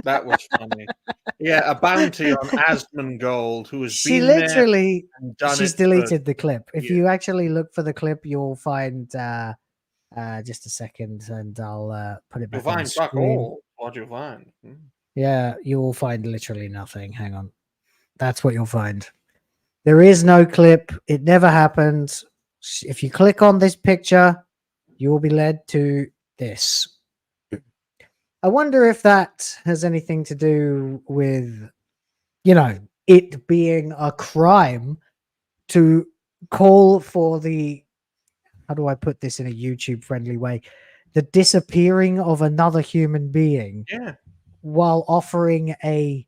That was funny. Yeah, a bounty on Asmongold, who has she been literally there and done she's it deleted the clip. If you actually look for the clip, you'll find just a second, and I'll put it back. You'll find fuck all. What do you find? Yeah, you will find literally nothing. Hang on. That's what you'll find. There is no clip. It never happened. If you click on this picture, you will be led to this. I wonder if that has anything to do with, you know, it being a crime to call for the, how do I put this in a YouTube friendly way? The disappearing of another human being. Yeah. While offering a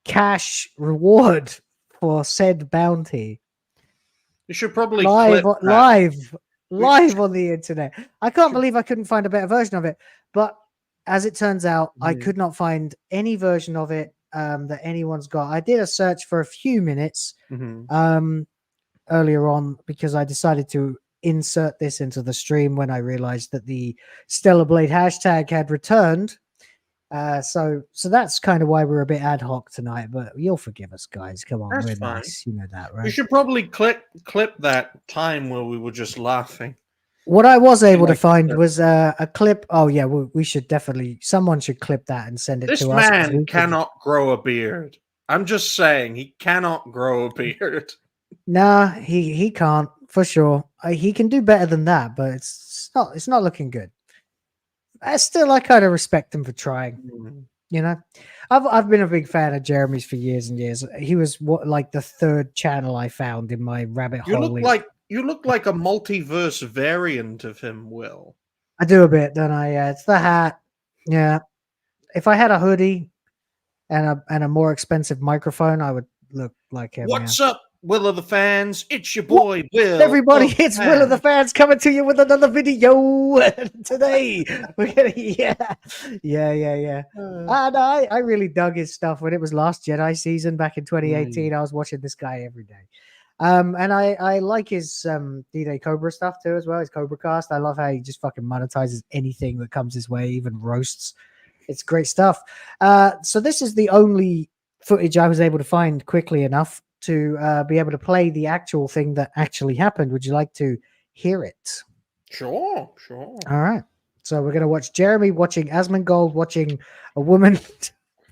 cash reward for said bounty. You should probably live on the internet. I can't believe I couldn't find a better version of it. But as it turns out, I could not find any version of it that anyone's got. I did a search for a few minutes earlier on because I decided to insert this into the stream when I realized that the Stellar Blade hashtag had returned. So that's kind of why we're a bit ad hoc tonight, but you'll forgive us, guys. Come on, we're nice. You know that, right? We should probably clip that time where we were just laughing. What I was able to find was a clip. Oh yeah, we should definitely. Someone should clip that and send it to us. This man cannot grow a beard. I'm just saying, he cannot grow a beard. Nah, he can't for sure. He can do better than that, but it's not looking good. I kind of respect him for trying. You know, I've been a big fan of Jeremy's for years and years. He was like the third channel I found in my rabbit hole. You look like a multiverse variant of him, Will. I do a bit, don't I? Yeah, it's the hat. Yeah. If I had a hoodie and a more expensive microphone, I would look like him. What's up, Will of the fans? It's your boy, Will. Everybody, it's Will of the fans coming to you with another video today. We're gonna, yeah. And I really dug his stuff when it was Last Jedi season back in 2018. I was watching this guy every day. And I like his D-Day Cobra stuff too as well, his Cobra cast. I love how he just fucking monetizes anything that comes his way, even roasts. It's great stuff. So this is the only footage I was able to find quickly enough to be able to play the actual thing that actually happened. Would you like to hear it? Sure. All right. So we're going to watch Jeremy watching Asmongold watching a woman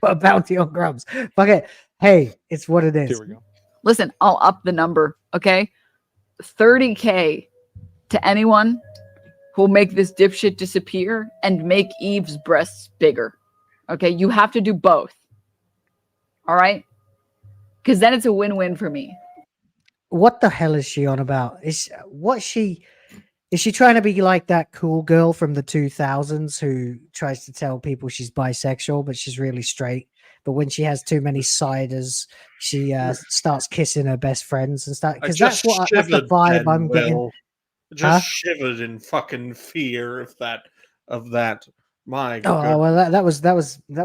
put a bounty on Grummz. Fuck it. Hey, it's what it is. Here we go. Listen, I'll up the number, okay? 30K to anyone who'll make this dipshit disappear and make Eve's breasts bigger. Okay, you have to do both. All right? Because then it's a win-win for me. What the hell is she on about? Is she trying to be like that cool girl from the 2000s who tries to tell people she's bisexual, but she's really straight? but when she has too many ciders, she starts kissing her best friends and stuff. Because that's that's the vibe I'm getting. Just shivered in fucking fear of that. My God. Well, that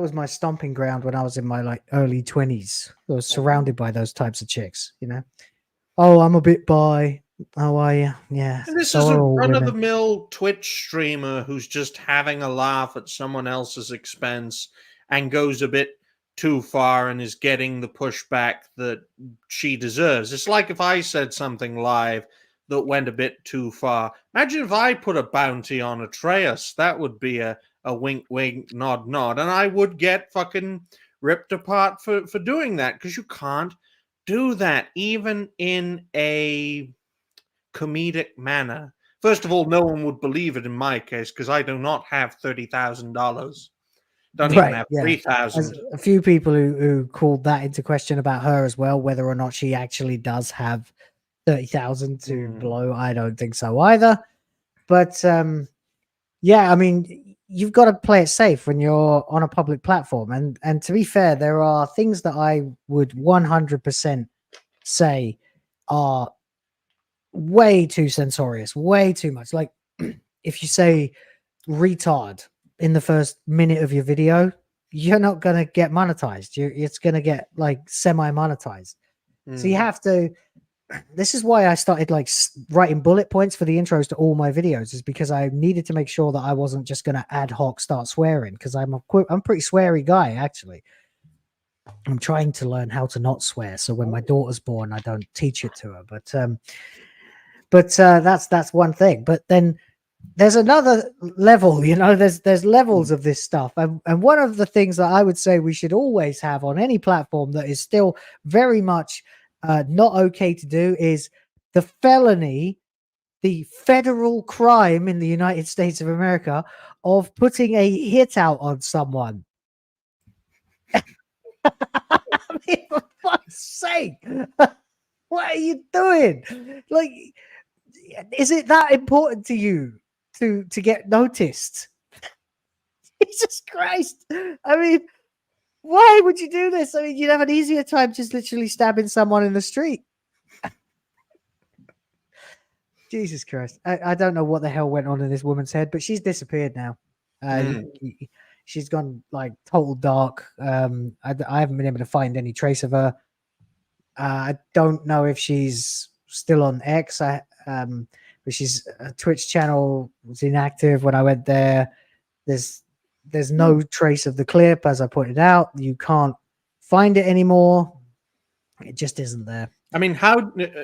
was my stomping ground when I was in my like early 20s. I was surrounded by those types of chicks, you know. Oh, I'm a bit bi. How are you? Yeah. And this is a run-of-the-mill Twitch streamer who's just having a laugh at someone else's expense and goes a bit too far and is getting the pushback that she deserves. It's like if I said something live that went a bit too far. Imagine if I put a bounty on Atreus. That would be a wink, wink, nod, nod. And I would get fucking ripped apart for doing that, because you can't do that, even in a comedic manner. First of all, no one would believe it in my case, because I do not have $30,000. Don't even have 3,000. A few people who called that into question about her as well, whether or not she actually does have 30,000 to blow. I don't think so either. But yeah, I mean, you've got to play it safe when you're on a public platform. And to be fair, there are things that I would 100% say are way too censorious, way too much. Like if you say retard in the first minute of your video, you're not going to get monetized. It's going to get like semi-monetized. So you have to. This is why I started like writing bullet points for the intros to all my videos, is because I needed to make sure that I wasn't just going to ad hoc start swearing, because I'm a pretty sweary guy, actually. I'm trying to learn how to not swear, so when my daughter's born, I don't teach it to her. But that's one thing. But then there's another level, you know. There's levels of this stuff, and one of the things that I would say we should always have on any platform that is still very much not okay to do is the felony, the federal crime in the United States of America of putting a hit out on someone. I mean, for fuck's sake, what are you doing? Like, is it that important to you to get noticed? Jesus Christ! I mean, why would you do this? I mean, you'd have an easier time just literally stabbing someone in the street. Jesus Christ. I don't know what the hell went on in this woman's head, but she's disappeared now. She's gone like total dark. I haven't been able to find any trace of her. I don't know if she's still on X. But she's Twitch channel was inactive when I went there. There's no trace of the clip, as I pointed out. You can't find it anymore. It just isn't there. I mean,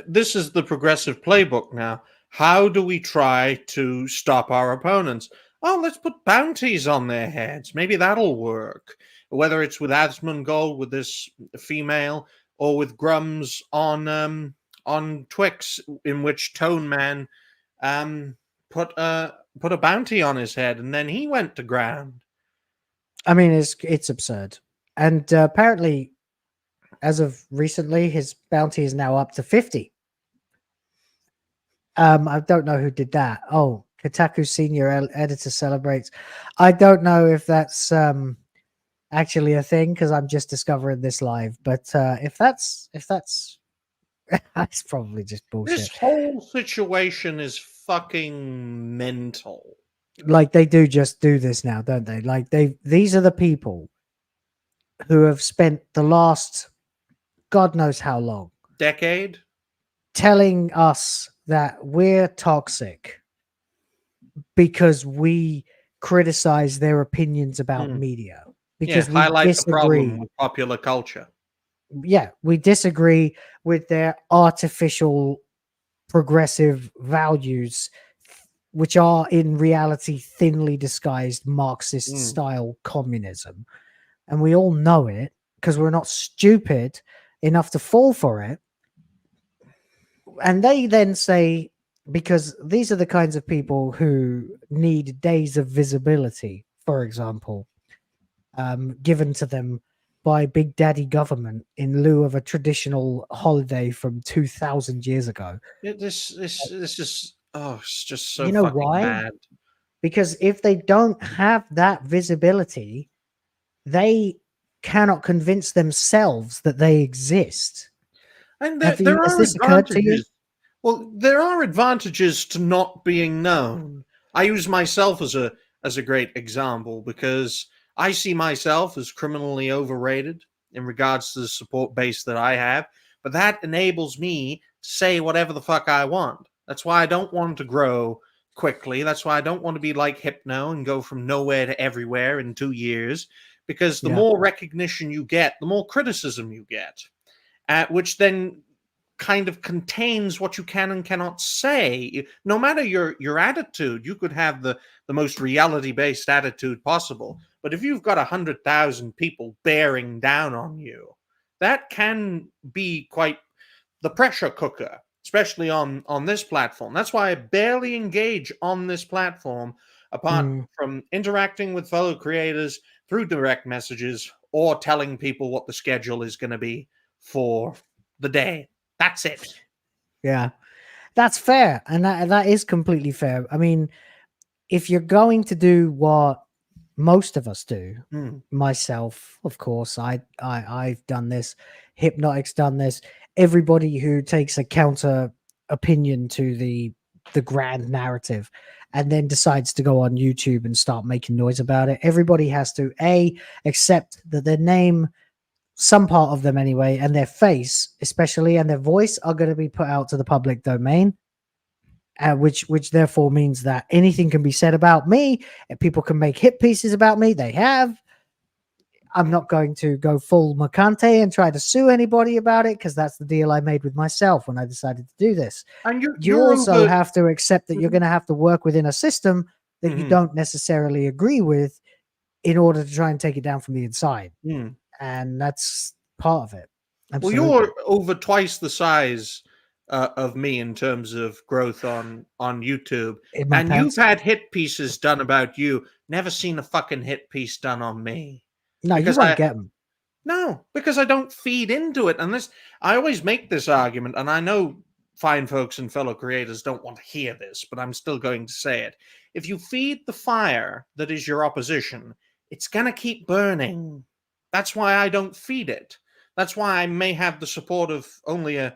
this is the progressive playbook now. How do we try to stop our opponents? Oh, let's put bounties on their heads. Maybe that'll work. Whether it's with Asmongold, with this female, or with Grummz on Twix, in which Tone Man put a bounty on his head, and then he went to ground. I mean, it's absurd. And apparently, as of recently, his bounty is now up to 50. I don't know who did that. Oh, Kotaku senior editor celebrates. I don't know if that's actually a thing, because I'm just discovering this live. But if that's that's probably just bullshit. This whole situation is fucking mental. Like, they do just do this now, don't they? Like, these are the people who have spent the last God knows how long decade telling us that we're toxic because we criticize their opinions about media, because we highlight disagree. The problem with popular culture. Yeah, we disagree with their artificial progressive values, which are in reality thinly disguised Marxist style communism. And we all know it because we're not stupid enough to fall for it. And they then say, because these are the kinds of people who need days of visibility, for example, given to them by Big Daddy government in lieu of a traditional holiday from 2,000 years ago. This is it's just so you know fucking why? bad. Because if they don't have that visibility, they cannot convince themselves that they exist. And Has are this occurred to you? advantages. Well, there are advantages to not being known. I use myself as a great example because I see myself as criminally overrated in regards to the support base that I have, but that enables me to say whatever the fuck I want. That's why I don't want to grow quickly. That's why I don't want to be like Hypno and go from nowhere to everywhere in 2 years, because the more recognition you get, the more criticism you get, which then kind of contains what you can and cannot say. No matter your attitude, you could have the most reality-based attitude possible, but if you've got 100,000 people bearing down on you, that can be quite the pressure cooker, especially on this platform. That's why I barely engage on this platform, apart from interacting with fellow creators through direct messages or telling people what the schedule is going to be for the day. That's it. Yeah, that's fair, and that is completely fair. I mean, if you're going to do what most of us do, myself, of course, I've done this. Hypnotic's done this. Everybody who takes a counter opinion to the grand narrative and then decides to go on YouTube and start making noise about it. Everybody has to accept that their name, some part of them anyway, and their face especially, and their voice are going to be put out to the public domain, which therefore means that anything can be said about me, and people can make hit pieces about me. They have. I'm not going to go full Mercante and try to sue anybody about it, because that's the deal I made with myself when I decided to do this. And you also have to accept that you're going to have to work within a system that you don't necessarily agree with in order to try and take it down from the inside. And that's part of it. Absolutely. Well, you're over twice the size of me in terms of growth on YouTube, and you've had hit pieces done about you. Never seen a fucking hit piece done on me. No, you won't get them. No, because I don't feed into it. And I always make this argument, and I know fine folks and fellow creators don't want to hear this, but I'm still going to say it. If you feed the fire that is your opposition, it's gonna keep burning. That's why I don't feed it. That's why I may have the support of only a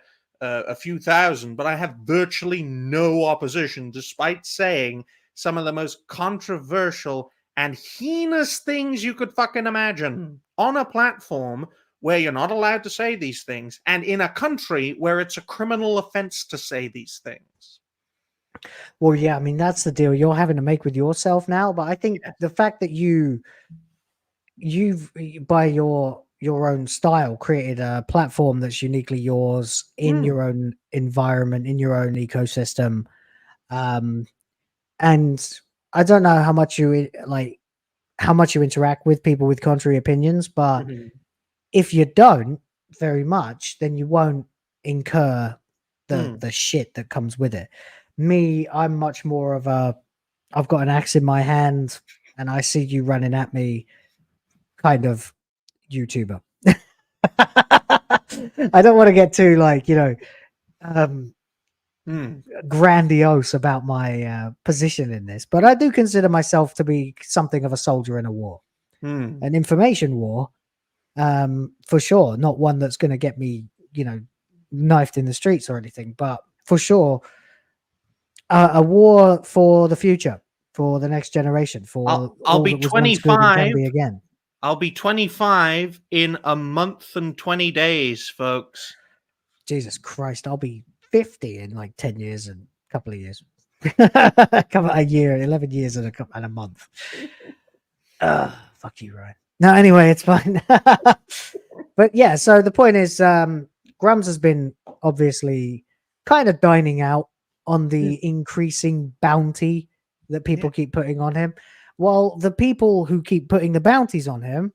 few thousand, but I have virtually no opposition, despite saying some of the most controversial and heinous things you could fucking imagine on a platform where you're not allowed to say these things, and in a country where it's a criminal offense to say these things. Well, yeah, I mean, that's the deal you're having to make with yourself now. But I think the fact that you've by your own style created a platform that's uniquely yours in your own environment, in your own ecosystem, and I don't know how much you interact with people with contrary opinions, but if you don't very much, then you won't incur the shit that comes with it. Me, I'm much more of I've got an axe in my hand and I see you running at me kind of YouTuber. I don't want to get too grandiose about my position in this, but I do consider myself to be something of a soldier in a war, an information war, for sure. Not one that's going to get me, knifed in the streets or anything, but for sure, a war for the future, for the next generation. For I'll be 25 again. I'll be 25 in a month and 20 days, folks. Jesus Christ, I'll be 50 in like 10 years and a couple of years. A year, 11 years and a month. Fuck you, Ryan. No, anyway, it's fine. But yeah, so the point is, Grummz has been obviously kind of dining out on the increasing bounty that people keep putting on him. Well, the people who keep putting the bounties on him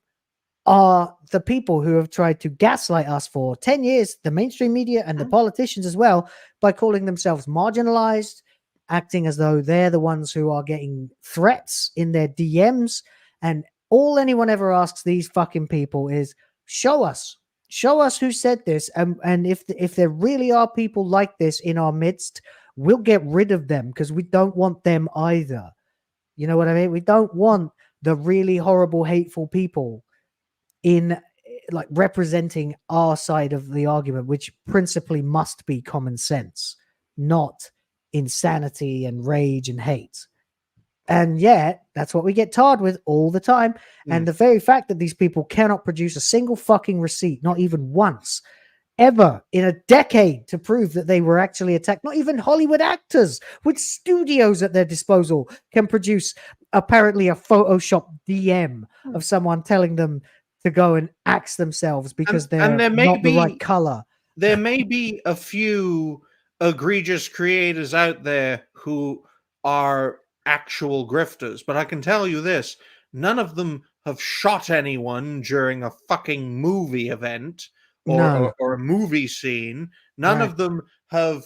are the people who have tried to gaslight us for 10 years, the mainstream media and the politicians as well, by calling themselves marginalized, acting as though they're the ones who are getting threats in their DMs. And all anyone ever asks these fucking people is, show us who said this. And if there really are people like this in our midst, we'll get rid of them, because we don't want them either. You know what I mean? We don't want the really horrible, hateful people in like representing our side of the argument, which principally must be common sense, not insanity and rage and hate. And yet, that's what we get tarred with all the time. And the very fact that these people cannot produce a single fucking receipt, not even once, ever in a decade, to prove that they were actually attacked. Not even Hollywood actors with studios at their disposal can produce apparently a Photoshop DM of someone telling them to go and axe themselves because they're not the right color. There may be a few egregious creators out there who are actual grifters, but I can tell you this: none of them have shot anyone during a fucking movie event or a movie scene. None of them have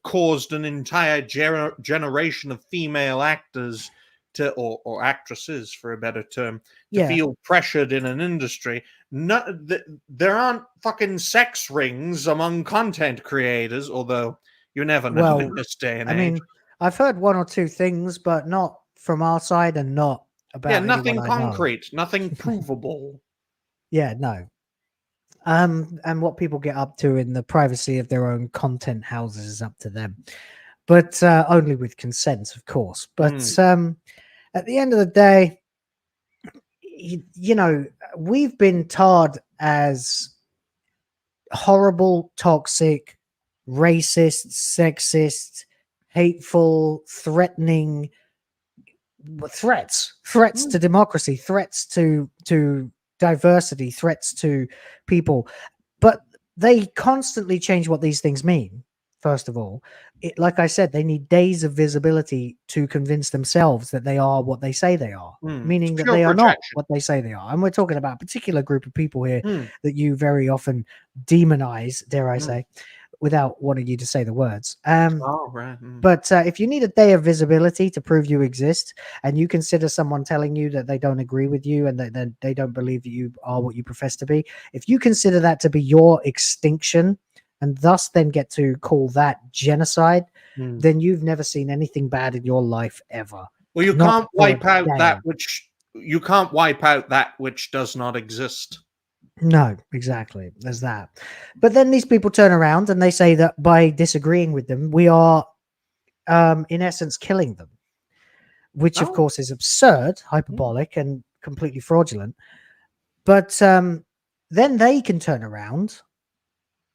caused an entire generation of female actors to, or actresses, for a better term, to feel pressured in an industry. There aren't fucking sex rings among content creators, although you never know in this day and age. I mean, I've heard one or two things, but not from our side and not about nothing concrete, nothing provable. No. And what people get up to in the privacy of their own content houses is up to them, but only with consent, of course. But at the end of the day, you know, we've been tarred as horrible, toxic, racist, sexist, hateful, threatening threats to democracy, threats to diversity, threats to people. But they constantly change what these things mean. First of all, like I said, they need days of visibility to convince themselves that they are what they say they are, meaning that they are not what they say they are. And we're talking about a particular group of people here that you very often demonize, dare I say, without wanting you to say the words. But if you need a day of visibility to prove you exist, and you consider someone telling you that they don't agree with you and that they don't believe that you are what you profess to be, if you consider that to be your extinction, and thus then get to call that genocide, then you've never seen anything bad in your life ever. Well, you can't wipe out that which does not exist. No, exactly. There's that. But then these people turn around and they say that by disagreeing with them, we are, in essence, killing them, which of course is absurd, hyperbolic, and completely fraudulent. But then they can turn around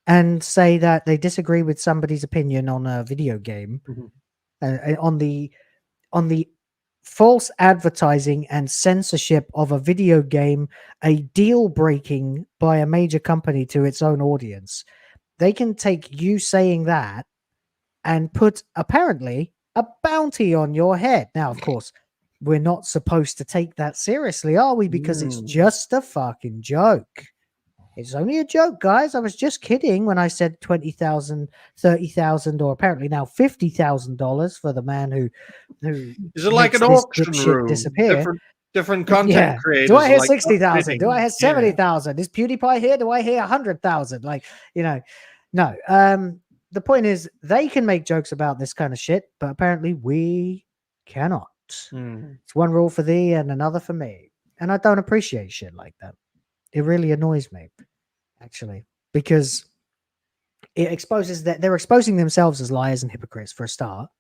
and say that they disagree with somebody's opinion on a video game, on the false advertising and censorship of a video game, a deal breaking by a major company to its own audience. They can take you saying that and put apparently a bounty on your head. Now, of course, we're not supposed to take that seriously, are we? Because it's just a fucking joke. It's only a joke, guys. I was just kidding when I said $20,000, $30,000, or apparently now $50,000 for the man who is it like an auction room? Disappear. Different content creators. Do I hear 60,000? Do I hear 70,000? Is PewDiePie here? Do I hear 100,000? Like, you know, no. The point is, they can make jokes about this kind of shit, but apparently we cannot. It's one rule for thee and another for me, and I don't appreciate shit like that. It really annoys me, actually, because it exposes that they're exposing themselves as liars and hypocrites for a start.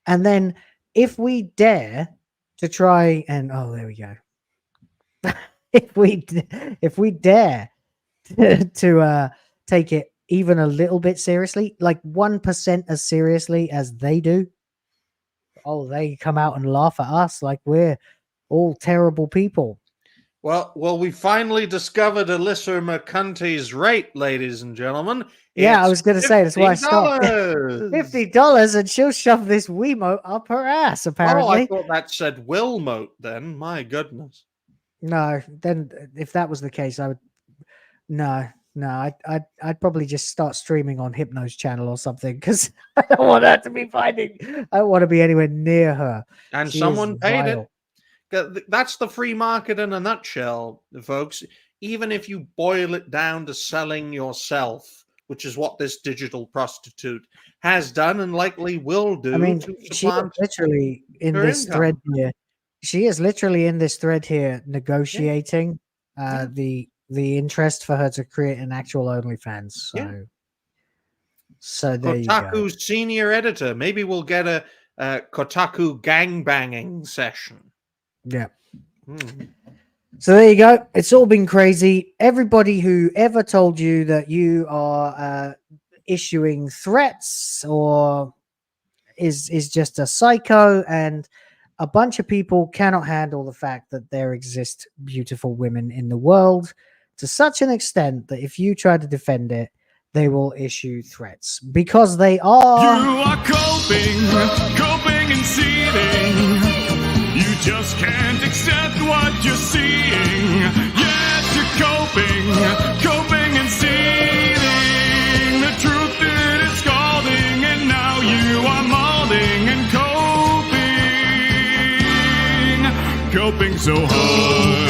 And then if we dare to try and, there we go. if we dare to take it even a little bit seriously, like 1% as seriously as they do, they come out and laugh at us like we're all terrible people. Well, we finally discovered Alyssa McCunty's rate, ladies and gentlemen. Yeah, I was going to say, that's why I stopped. $50, and she'll shove this Wiimote up her ass, apparently. Oh, I thought that said Wilmote then. My goodness. No, then if that was the case, I would... No, I'd probably just start streaming on Hypno's channel or something, because I don't want her to be finding... I don't want to be anywhere near her. And someone paid it. That's the free market in a nutshell, folks. Even if you boil it down to selling yourself, which is what this digital prostitute has done and likely will do. I mean, she is literally in this thread here. She is literally in this thread here negotiating the interest for her to create an actual OnlyFans. So there you go. Kotaku's senior editor. Maybe we'll get a Kotaku gangbanging session. Yeah. So there you go. It's all been crazy. Everybody who ever told you that you are issuing threats or is just a psycho, and a bunch of people cannot handle the fact that there exist beautiful women in the world to such an extent that if you try to defend it, they will issue threats because they are. You are coping and seething. You just can't accept what you're seeing. Yes, you're coping and seething. The truth it is scalding, and now you are molding and coping so hard.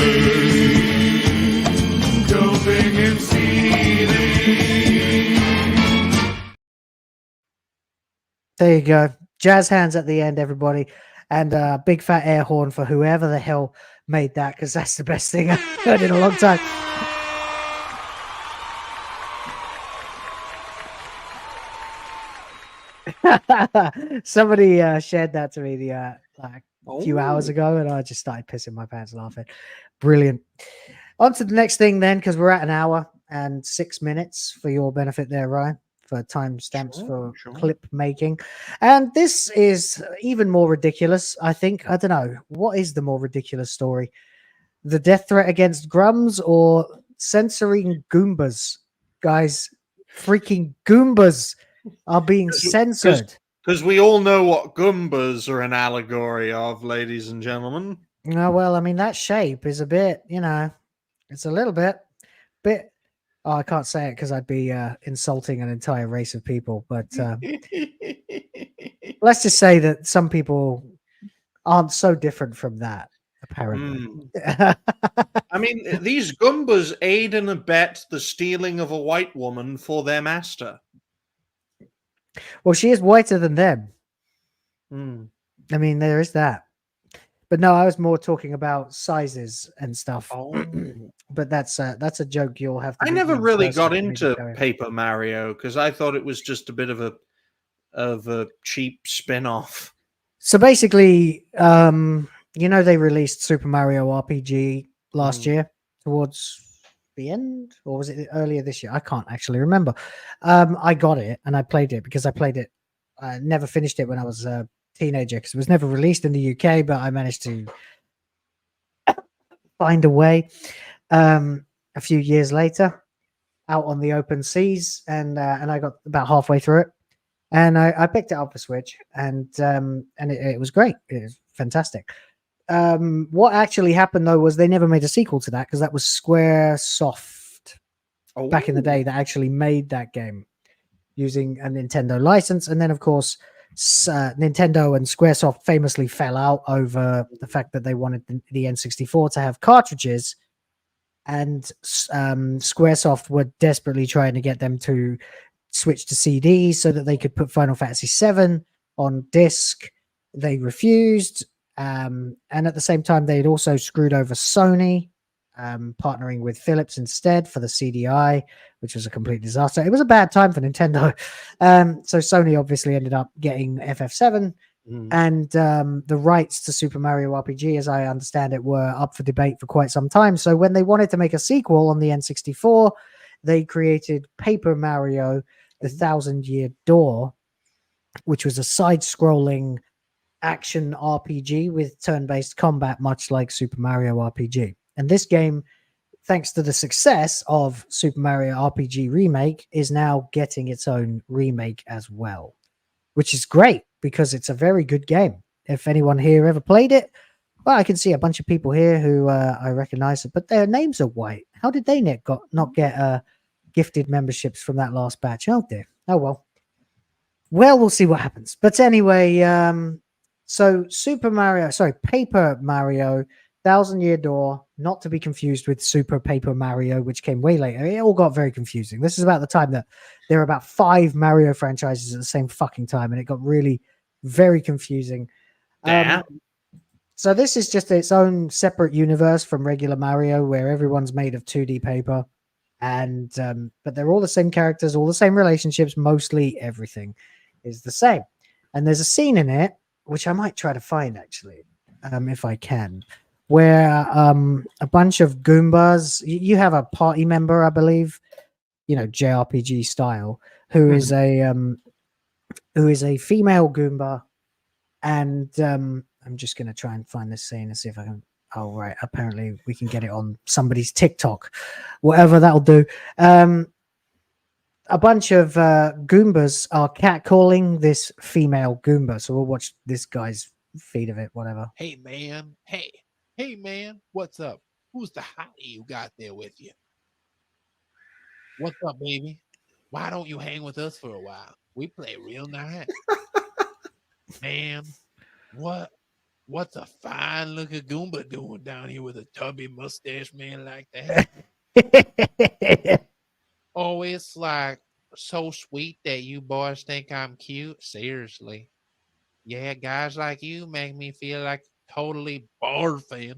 Coping and seething. There you go. Jazz hands at the end, everybody. And a big fat air horn for whoever the hell made that, because that's the best thing I've heard in a long time. Somebody shared that to me like a few hours ago, and I just started pissing my pants laughing. Brilliant. On to the next thing then, because we're at an hour and 6 minutes for your benefit there, Ryan, for timestamps for clip making. And this is even more ridiculous, I think. I don't know. What is the more ridiculous story? The death threat against Grummz or censoring Goombas? Guys, freaking Goombas are being censored. Because we all know what Goombas are an allegory of, ladies and gentlemen. No, well, I mean, that shape is a bit, it's a little bit. Oh, I can't say it because I'd be insulting an entire race of people. But let's just say that some people aren't so different from that, apparently. I mean, these Goombas aid and abet the stealing of a white woman for their master. Well, she is whiter than them. I mean, there is that. But no, I was more talking about sizes and stuff. But that's a joke you'll have to. I never really got into Paper Mario because I thought it was just a bit of a cheap spin-off. So basically, they released Super Mario RPG last year towards the end, or was it earlier this year? I can't actually remember. I got it and I played it because I played it. I never finished it when I was a teenager because it was never released in the UK, but I managed to find a way a few years later out on the open seas, and I got about halfway through it, and I picked it up for Switch, and it was great. It was fantastic. What actually happened though was they never made a sequel to that because that was Squaresoft back in the day that actually made that game using a Nintendo license, and then of course Nintendo and Squaresoft famously fell out over the fact that they wanted the N64 to have cartridges, and Squaresoft were desperately trying to get them to switch to CDs so that they could put Final Fantasy VII on disc. They refused, and at the same time they had also screwed over Sony, partnering with Philips instead for the CDI, which was a complete disaster. It was a bad time for Nintendo. So Sony obviously ended up getting FF7, and the rights to Super Mario RPG, as I understand it, were up for debate for quite some time. So when they wanted to make a sequel on the N64, they created Paper Mario, the 1,000-Year Door, which was a side-scrolling action RPG with turn-based combat, much like Super Mario RPG. And this game, thanks to the success of Super Mario RPG Remake, is now getting its own remake as well, which is great because it's a very good game. If anyone here ever played it, well, I can see a bunch of people here who I recognize, but their names are white. How did they not get gifted memberships from that last batch? Oh dear. Oh well. Well, we'll see what happens. But anyway, so Paper Mario, 1,000-Year Door, not to be confused with Super Paper Mario, which came way later. It all got very confusing. This is about the time that there were about 5 Mario franchises at the same fucking time, and it got really very confusing. So this is just its own separate universe from regular Mario, where everyone's made of 2D paper, and but they're all the same characters, all the same relationships. Mostly everything is the same. And there's a scene in it which I might try to find actually, if I can, where a bunch of Goombas. You have a party member, I believe, JRPG style, who is a female Goomba, and I'm just going to try and find this scene and see if I can. Oh, right. Apparently we can get it on somebody's TikTok, whatever that'll do. A bunch of Goombas are catcalling this female Goomba. So we'll watch this guy's feed of it, whatever. Hey, man. Hey, man. What's up? Who's the hottie you got there with you? What's up, baby? Why don't you hang with us for a while? We play real nice. Man, what's a fine looking Goomba doing down here with a tubby mustache man like that? Oh, it's like so sweet that you boys think I'm cute. Seriously. Yeah, guys like you make me feel like totally barfing.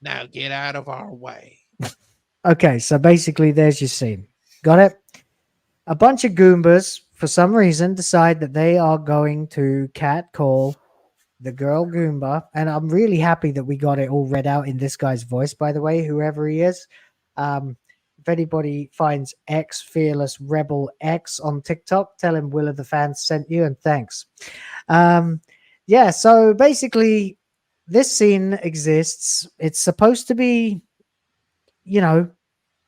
Now get out of our way. Okay, so basically there's your scene. Got it? A bunch of Goombas, for some reason, decide that they are going to catcall the girl Goomba. And I'm really happy that we got it all read out in this guy's voice, by the way, whoever he is. If anybody finds X Fearless Rebel X on TikTok, tell him Will of the Fans sent you, and thanks. Yeah, so basically this scene exists. It's supposed to be,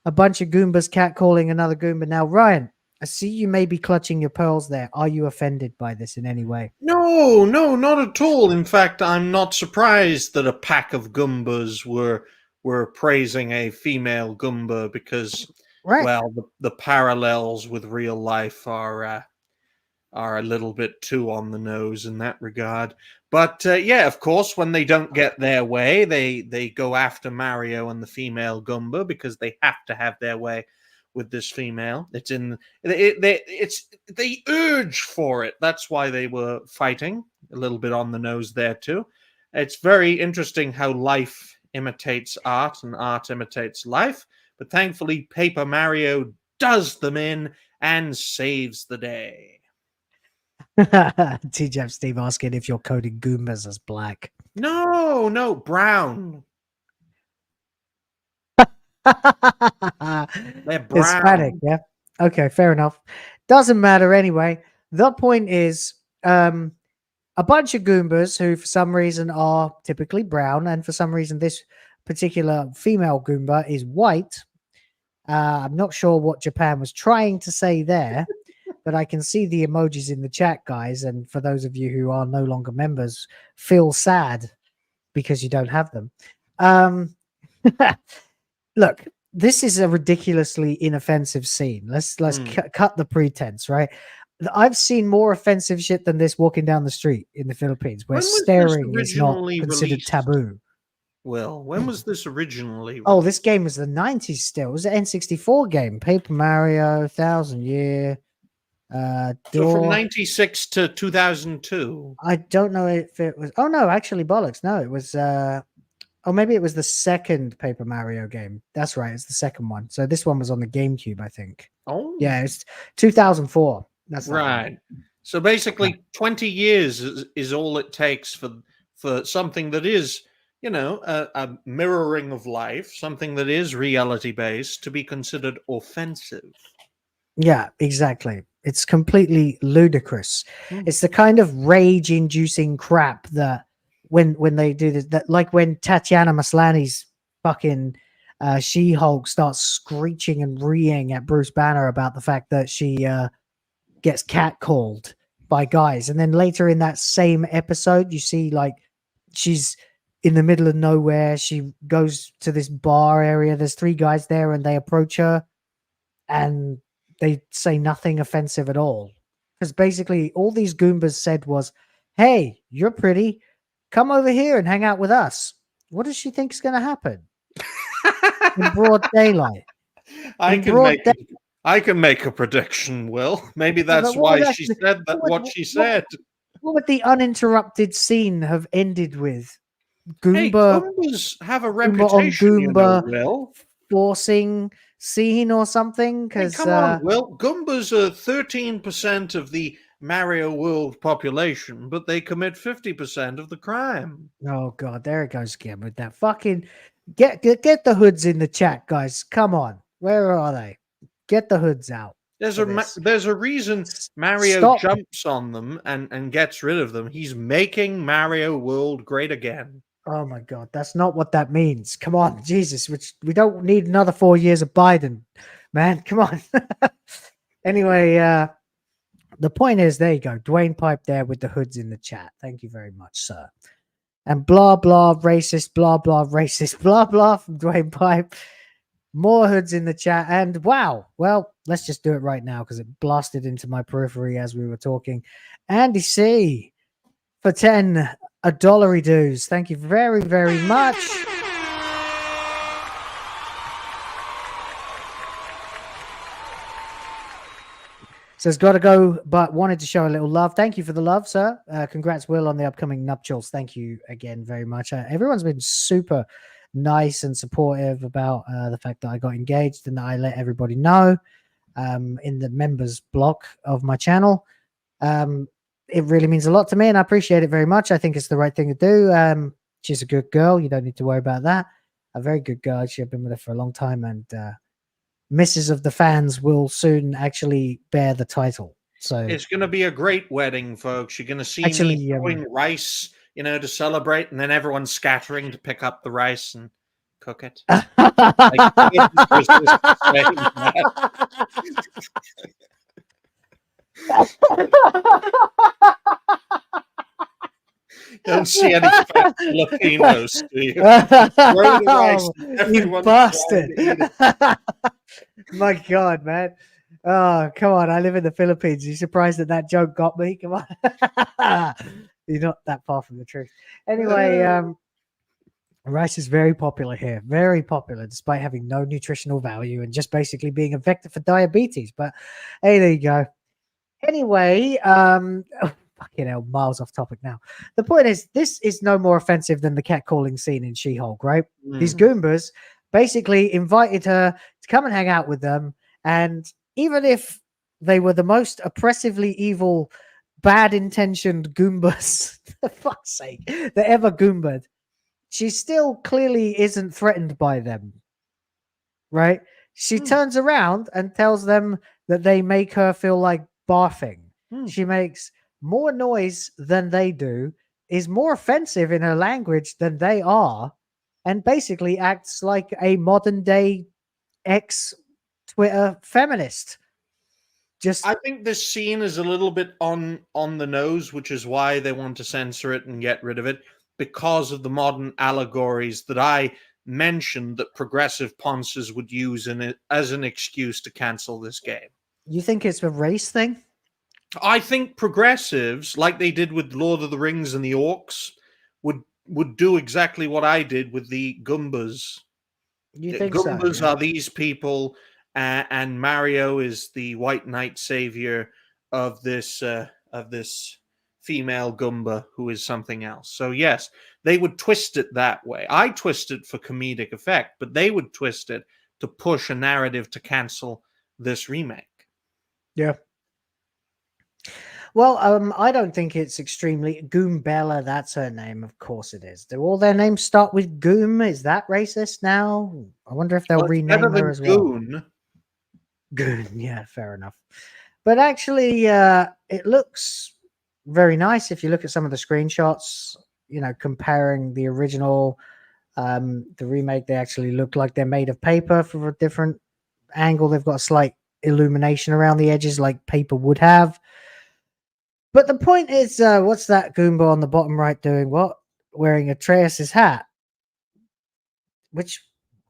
a bunch of Goombas catcalling another Goomba. Now, Ryan, I see you may be clutching your pearls there. Are you offended by this in any way? No, not at all. In fact, I'm not surprised that a pack of Goombas were praising a female Goomba because, well, the parallels with real life are a little bit too on the nose in that regard. But yeah, of course, when they don't get their way, they go after Mario and the female Goomba because they have to have their way with this female. They urge for it. That's why they were fighting. A little bit on the nose there too. It's very interesting how life imitates art and art imitates life. But thankfully, Paper Mario does them in and saves the day. TJF Steve asking if you're coding Goombas as black. No, brown. They're brown. Hispanic, yeah. Okay, fair enough. Doesn't matter anyway. The point is, a bunch of Goombas who, for some reason, are typically brown, and for some reason, this particular female Goomba is white. I'm not sure what Japan was trying to say there, but I can see the emojis in the chat, guys. And for those of you who are no longer members, feel sad because you don't have them. Look, this is a ridiculously inoffensive scene. Let's cut the pretense, right? I've seen more offensive shit than this walking down the street in the Philippines, where staring is not considered taboo. Well, when was this originally released? Oh, this game was the 90s still. It was an N64 game. Paper Mario, 1000 Year. So from 96 to 2002. I don't know if it was. Oh, no, actually, bollocks. No, it was. Maybe it was the second Paper Mario game. That's right. It's the second one. So this one was on the GameCube, I think. Oh. Yeah, it's 2004. That's right. So basically, 20 years is all it takes for something that is, a mirroring of life, something that is reality-based, to be considered offensive. Yeah, exactly. It's completely ludicrous. It's the kind of rage-inducing crap that when they do this, that like when Tatiana Maslany's fucking She-Hulk starts screeching and reeing at Bruce Banner about the fact that she gets catcalled by guys, and then later in that same episode, you see like she's in the middle of nowhere. She goes to this bar area. There's 3 guys there, and they approach her, and they say nothing offensive at all. Because basically all these Goombas said was, hey, you're pretty. Come over here and hang out with us. What does she think is going to happen? In broad daylight. I can make a prediction, Will. Maybe that's why she said that. What she said. What would the uninterrupted scene have ended with? Hey, Goomba, Goombas have a Goomba on reputation, you know, Goomba Will. forcing scene or something? Hey, Because come on, Will. Goombas are 13% of the Mario world population, but they commit 50% of the crime. oh god, there it goes again with that fucking get the hoods in the chat, guys. Come on, where are they? Get the hoods out. There's for a this. there's a reason Mario Stop. jumps on them and gets rid of them. He's making Mario World great again. Oh my god, that's not what that means. Come on, Jesus, which we don't need another 4 years of Biden, man. Come on. Anyway, the point is, there you go. Dwayne Pipe there with the hoods in the chat. Thank you very much, sir. And blah blah racist, blah blah racist, blah blah from Dwayne Pipe. More hoods in the chat, and wow. Well, let's just do it right now because it blasted into my periphery as we were talking. Andy C for 10 $1 Thank you very, very much. Says gotta go, but wanted to show a little love. Thank you for the love, sir. Congrats, Will, on the upcoming nuptials. Thank you again very much. Everyone's been super nice and supportive about the fact that I got engaged and that I let everybody know in the members block of my channel. It really means a lot to me, and I appreciate it very much. I think it's the right thing to do. She's a good girl. You don't need to worry about that. A very good girl. I've been with her for a long time, and Mrs. of the Fans will soon actually bear the title. So it's going to be a great wedding, folks. You're going to see me throwing rice, to celebrate, and then everyone scattering to pick up the rice and cook it. Don't see any fat Filipinos, do you? You bastard. My God, man. Oh, come on. I live in the Philippines. You surprised that joke got me? Come on. You're not that far from the truth. Anyway, rice is very popular here. Very popular, despite having no nutritional value and just basically being a vector for diabetes. But hey, there you go. Anyway, fucking hell, miles off topic now. The point is, this is no more offensive than the catcalling scene in She-Hulk, right? These Goombas basically invited her to come and hang out with them. And even if they were the most oppressively evil, bad-intentioned Goombas, for fuck's sake, that ever Goomba'd, she still clearly isn't threatened by them, right? She turns around and tells them that they make her feel like barfing. She makes more noise than they do, is more offensive in her language than they are, and basically acts like a modern-day ex-Twitter feminist. I think this scene is a little bit on the nose, which is why they want to censor it and get rid of it, because of the modern allegories that I mentioned that progressive ponces would use in it as an excuse to cancel this game. You think it's a race thing? I think progressives, like they did with Lord of the Rings and the Orcs, would do exactly what I did with the Goombas. You think Goombas so? Yeah. are these people, and Mario is the white knight savior of this female Goomba who is something else. So yes, they would twist it that way. I twist it for comedic effect, but they would twist it to push a narrative to cancel this remake. Yeah. Well, I don't think it's extremely Goombella. That's her name. Of course it is. Do all their names start with Goom? Is that racist now? I wonder if they'll rename her as Goon. well. Goon. Yeah, fair enough. But actually, it looks very nice if you look at some of the screenshots. Comparing the original, the remake, they actually look like they're made of paper from a different angle. They've got a slight illumination around the edges, like paper would have. But the point is, what's that Goomba on the bottom right doing? What? Wearing Atreus' hat.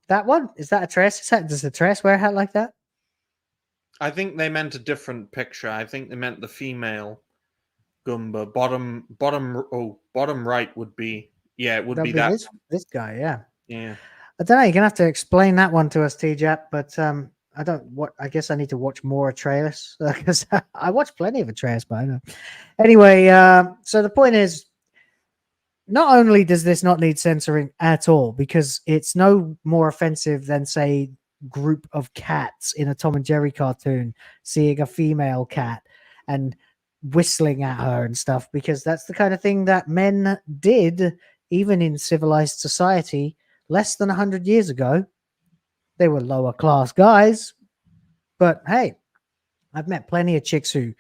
That one? Is that Atreus' hat? Does Atreus wear a hat like that? I think they meant a different picture. I think they meant the female Goomba. Bottom right would be, it would be that. This guy, yeah. Yeah. I don't know. You're going to have to explain that one to us, TJAP, but I guess I need to watch more Atreus because I watch plenty of Atreus, but I know. Anyway, so the point is, not only does this not need censoring at all, because it's no more offensive than, say, group of cats in a Tom and Jerry cartoon seeing a female cat and whistling at her and stuff, because that's the kind of thing that men did even in civilized society less than 100 years ago. They were lower class guys, but hey, I've met plenty of chicks who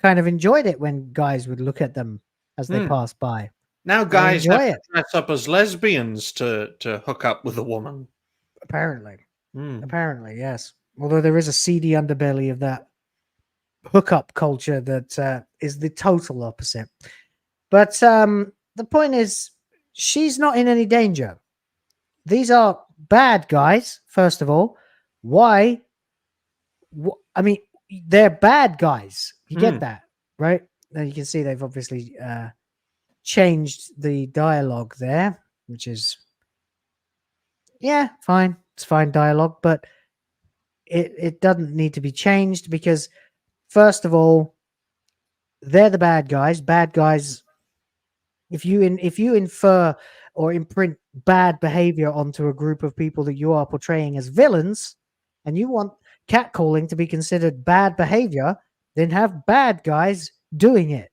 kind of enjoyed it when guys would look at them as they passed by. Now guys enjoy have to dress up as lesbians to hook up with a woman. Apparently. Apparently, yes. Although there is a seedy underbelly of that hookup culture that is the total opposite. But the point is, she's not in any danger. These are bad guys, first of all. Why? I mean, they're bad guys. You get that, right? And you can see they've obviously changed the dialogue there, which is, yeah, fine. It's fine dialogue, but it doesn't need to be changed because, first of all, they're the bad guys. Bad guys. If you infer or imprint bad behavior onto a group of people that you are portraying as villains, and you want catcalling to be considered bad behavior, then have bad guys doing it,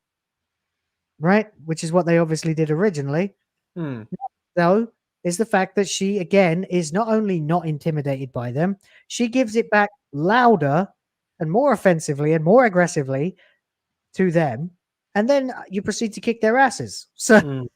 right? Which is what they obviously did originally. Though, is the fact that she, again, is not only not intimidated by them, she gives it back louder and more offensively and more aggressively to them, and then you proceed to kick their asses. So,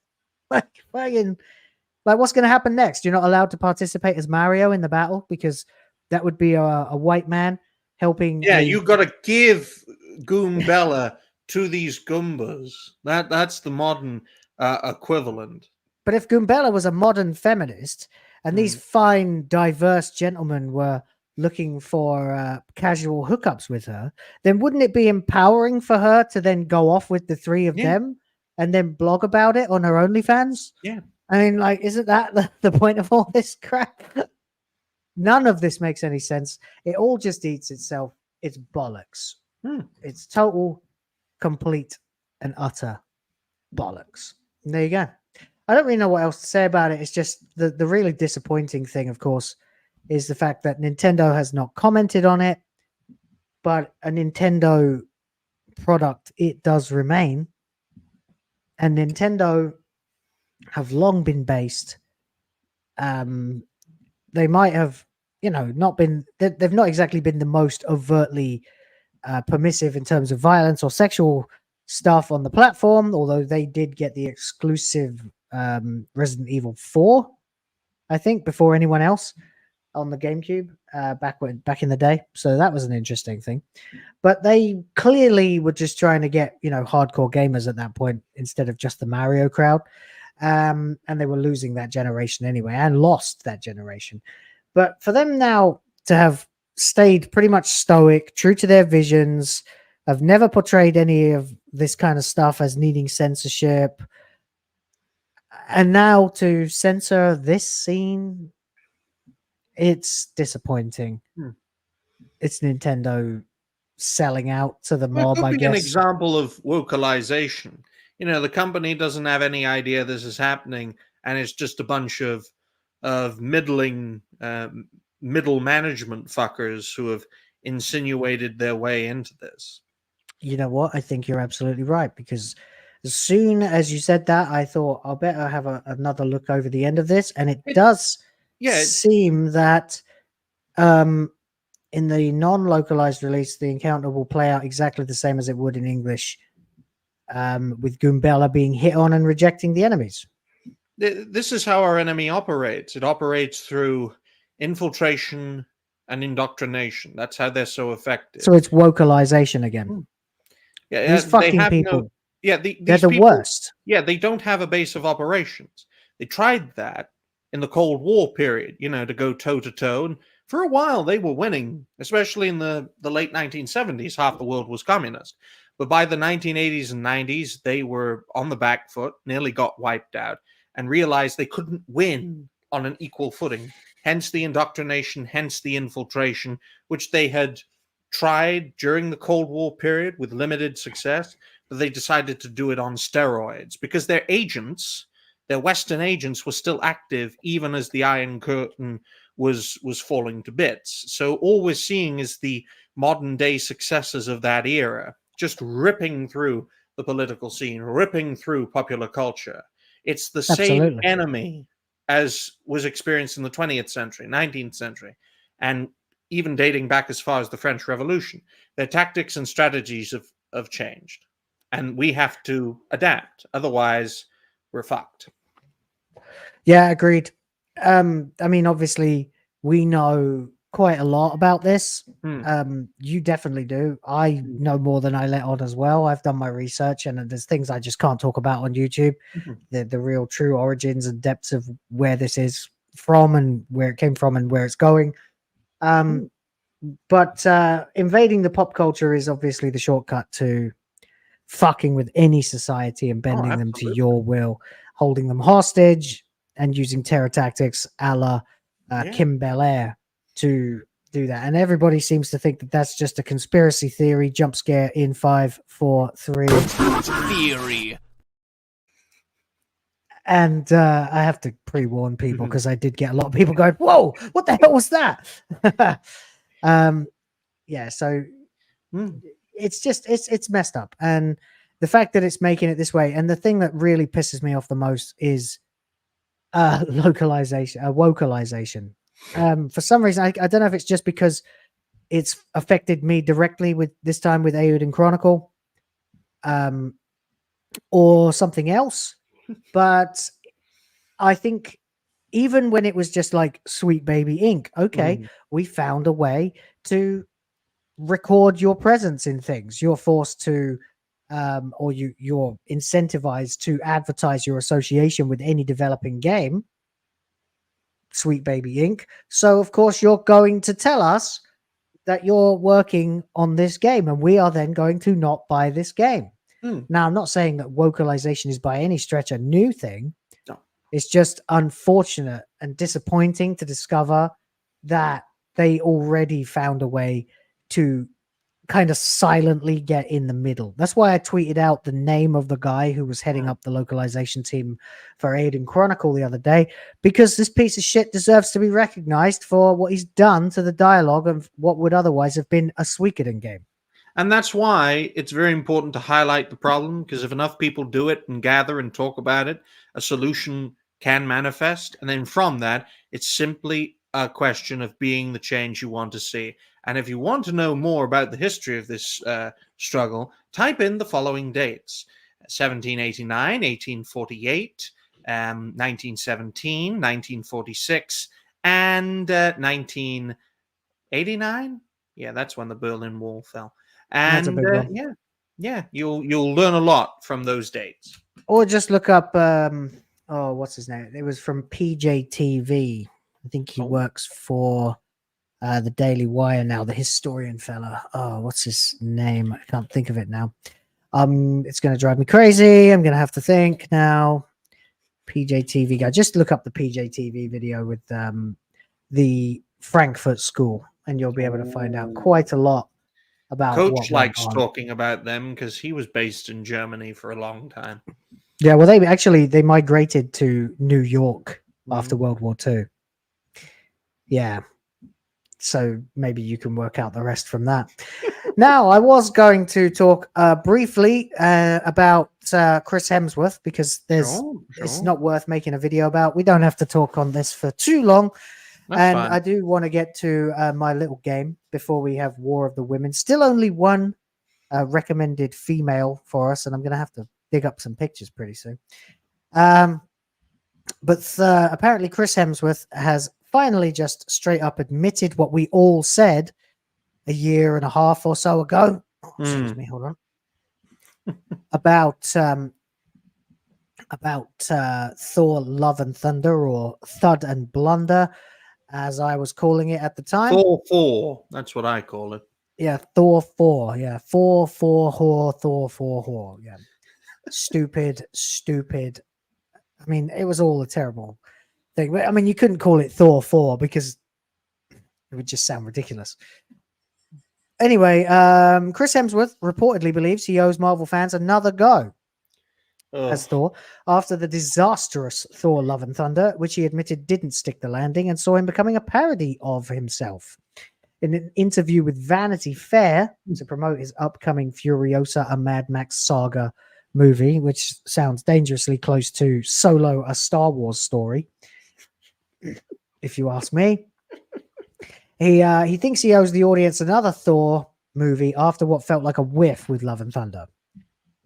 like, what's going to happen next? You're not allowed to participate as Mario in the battle because that would be a white man helping. Yeah, you got to give Goombella to these Goombas. That's the modern equivalent. But if Goombella was a modern feminist and these fine, diverse gentlemen were looking for casual hookups with her, then wouldn't it be empowering for her to then go off with the three of them and then blog about it on her OnlyFans? Yeah. I mean, like, isn't that the point of all this crap? None of this makes any sense. It all just eats itself. It's bollocks. It's total, complete, and utter bollocks. And there you go. I don't really know what else to say about it. It's just the really disappointing thing, of course, is the fact that Nintendo has not commented on it, but a Nintendo product, it does remain. And Nintendo have long been based. They might have, not been, they've not exactly been the most overtly permissive in terms of violence or sexual stuff on the platform, although they did get the exclusive Resident Evil 4, I think, before anyone else on the GameCube back in the day. So that was an interesting thing. But they clearly were just trying to get, hardcore gamers at that point instead of just the Mario crowd. And they were losing that generation anyway and lost that generation. But for them now to have stayed pretty much stoic, true to their visions, have never portrayed any of this kind of stuff as needing censorship, and now to censor this scene, it's disappointing. It's Nintendo selling out to the mob, I guess. An example of vocalization. The company doesn't have any idea this is happening, and it's just a bunch of middling middle management fuckers who have insinuated their way into this. You know what? I think you're absolutely right, because as soon as you said that, I thought I'll better have another look over the end of this, and it does seem that in the non-localized release, the encounter will play out exactly the same as it would in English, with Goombella being hit on and rejecting the enemies. This is how our enemy operates. It operates through infiltration and indoctrination. That's how they're so effective. So it's vocalization again. Yeah, these fucking people. They're the worst. Yeah, they don't have a base of operations. They tried that in the Cold War period, to go toe to toe. And for a while, they were winning, especially in the late 1970s. Half the world was communist. But by the 1980s and 90s, they were on the back foot, nearly got wiped out, and realized they couldn't win on an equal footing. Hence the indoctrination, hence the infiltration, which they had tried during the Cold War period with limited success, but they decided to do it on steroids because their agents, their Western agents were still active even as the Iron Curtain was falling to bits. So all we're seeing is the modern day successors of that era just ripping through the political scene, ripping through popular culture. It's the same enemy as was experienced in the 20th century, 19th century, and even dating back as far as the French Revolution. Their tactics and strategies have changed, and we have to adapt. Otherwise, we're fucked. Yeah, agreed. I mean, obviously, we know quite a lot about this. You definitely do. I know more than I let on as well. I've done my research, and there's things I just can't talk about on YouTube. The real true origins and depths of where this is from and where it came from and where it's going. But invading the pop culture is obviously the shortcut to fucking with any society and bending them to your will, holding them hostage, and using terror tactics a la Kim Bel-Air to do that. And everybody seems to think that that's just a conspiracy theory jump scare in 5, 4, 3. Theory. And I have to pre-warn people because I did get a lot of people going, whoa, what the hell was that? Yeah, so it's just, it's messed up. And the fact that it's making it this way, and the thing that really pisses me off the most is vocalization. For some reason, I don't know if it's just because it's affected me directly with this time with Eiyuden Chronicle, or something else. But I think even when it was just like Sweet Baby Inc., okay, we found a way to record your presence in things. You're forced to, or you're incentivized to advertise your association with any developing game, Sweet Baby Inc. So, of course, you're going to tell us that you're working on this game, and we are then going to not buy this game. Now, I'm not saying that vocalization is by any stretch a new thing. No. It's just unfortunate and disappointing to discover that they already found a way to kind of silently get in the middle. That's why I tweeted out the name of the guy who was heading up the localization team for Eiyuden Chronicle the other day, because this piece of shit deserves to be recognized for what he's done to the dialogue of what would otherwise have been a Suikoden game. And that's why it's very important to highlight the problem, because if enough people do it and gather and talk about it, a solution can manifest. And then from that, it's simply a question of being the change you want to see. And if you want to know more about the history of this struggle, type in the following dates: 1789, 1848, 1917, 1946, and 1989. Yeah, that's when the Berlin Wall fell. And you'll learn a lot from those dates. Or just look up what's his name? It was from PJTV. I think he works for the Daily Wire now, the historian fella. Oh, what's his name? I can't think of it now. It's going to drive me crazy. I'm going to have to think now. PJTV guy. Just look up the PJTV video with the Frankfurt School, and you'll be able to find out quite a lot about. Coach likes talking about them because he was based in Germany for a long time. Yeah, well, they migrated to New York after World War II. Yeah. So maybe you can work out the rest from that. Now, I was going to talk briefly about Chris Hemsworth, because it's not worth making a video about. We don't have to talk on this for too long. That's fine. I do want to get to my little game before we have War of the Women. Still only one recommended female for us, and I'm going to have to dig up some pictures pretty soon. But apparently Chris Hemsworth has finally just straight up admitted what we all said a year and a half or so ago. Excuse me, hold on. about Thor Love and Thunder, or Thud and Blunder, as I was calling it at the time. Thor 4, that's what I call it. Yeah, Thor 4. Yeah, 4 whore, Thor 4 whore. Yeah, stupid. I mean, it was all a terrible thing. I mean, you couldn't call it Thor 4 because it would just sound ridiculous. Anyway, Chris Hemsworth reportedly believes he owes Marvel fans another go. as Thor after the disastrous Thor Love and Thunder, which he admitted didn't stick the landing, and saw him becoming a parody of himself. In an interview with Vanity Fair to promote his upcoming Furiosa, a Mad Max saga movie, which sounds dangerously close to Solo, a Star Wars story, if you ask me. He thinks he owes the audience another Thor movie after what felt like a whiff with Love and Thunder.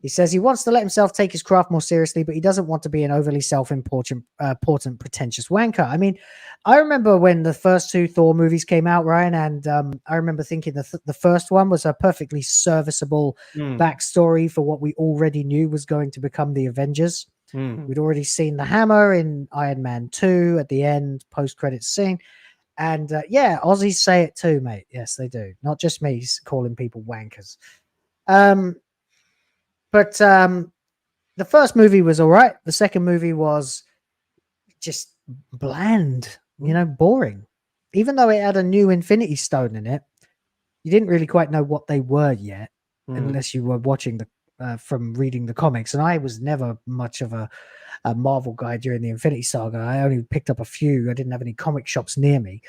He says he wants to let himself take his craft more seriously, but he doesn't want to be an overly self-important, pretentious wanker. I mean, I remember when the first two Thor movies came out, Ryan, and I remember thinking the first one was a perfectly serviceable backstory for what we already knew was going to become the Avengers. We'd already seen the hammer in Iron Man 2 at the end, post-credits scene. And yeah, Aussies say it too, mate. Yes, they do. Not just me calling people wankers. But the first movie was all right. The second movie was just bland, boring. Even though it had a new Infinity Stone in it, you didn't really quite know what they were yet, unless you were watching from reading the comics. And I was never much of a Marvel guy during the Infinity Saga. I only picked up a few. I didn't have any comic shops near me.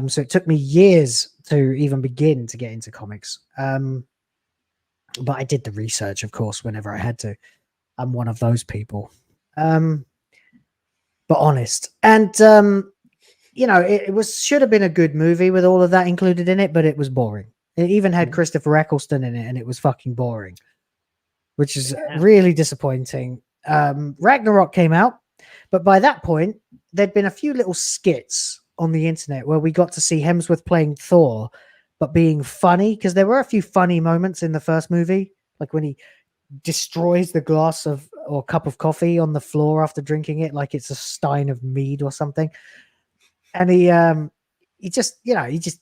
So it took me years to even begin to get into comics. But I did the research, of course, whenever I had to. I'm one of those people. But honest. And, it should have been a good movie with all of that included in it, but it was boring. It even had Christopher Eccleston in it, and it was fucking boring, which is really disappointing. Ragnarok came out, but by that point, there'd been a few little skits on the internet where we got to see Hemsworth playing Thor, but being funny, because there were a few funny moments in the first movie, like when he destroys the glass or cup of coffee on the floor after drinking it like it's a stein of mead or something, and he just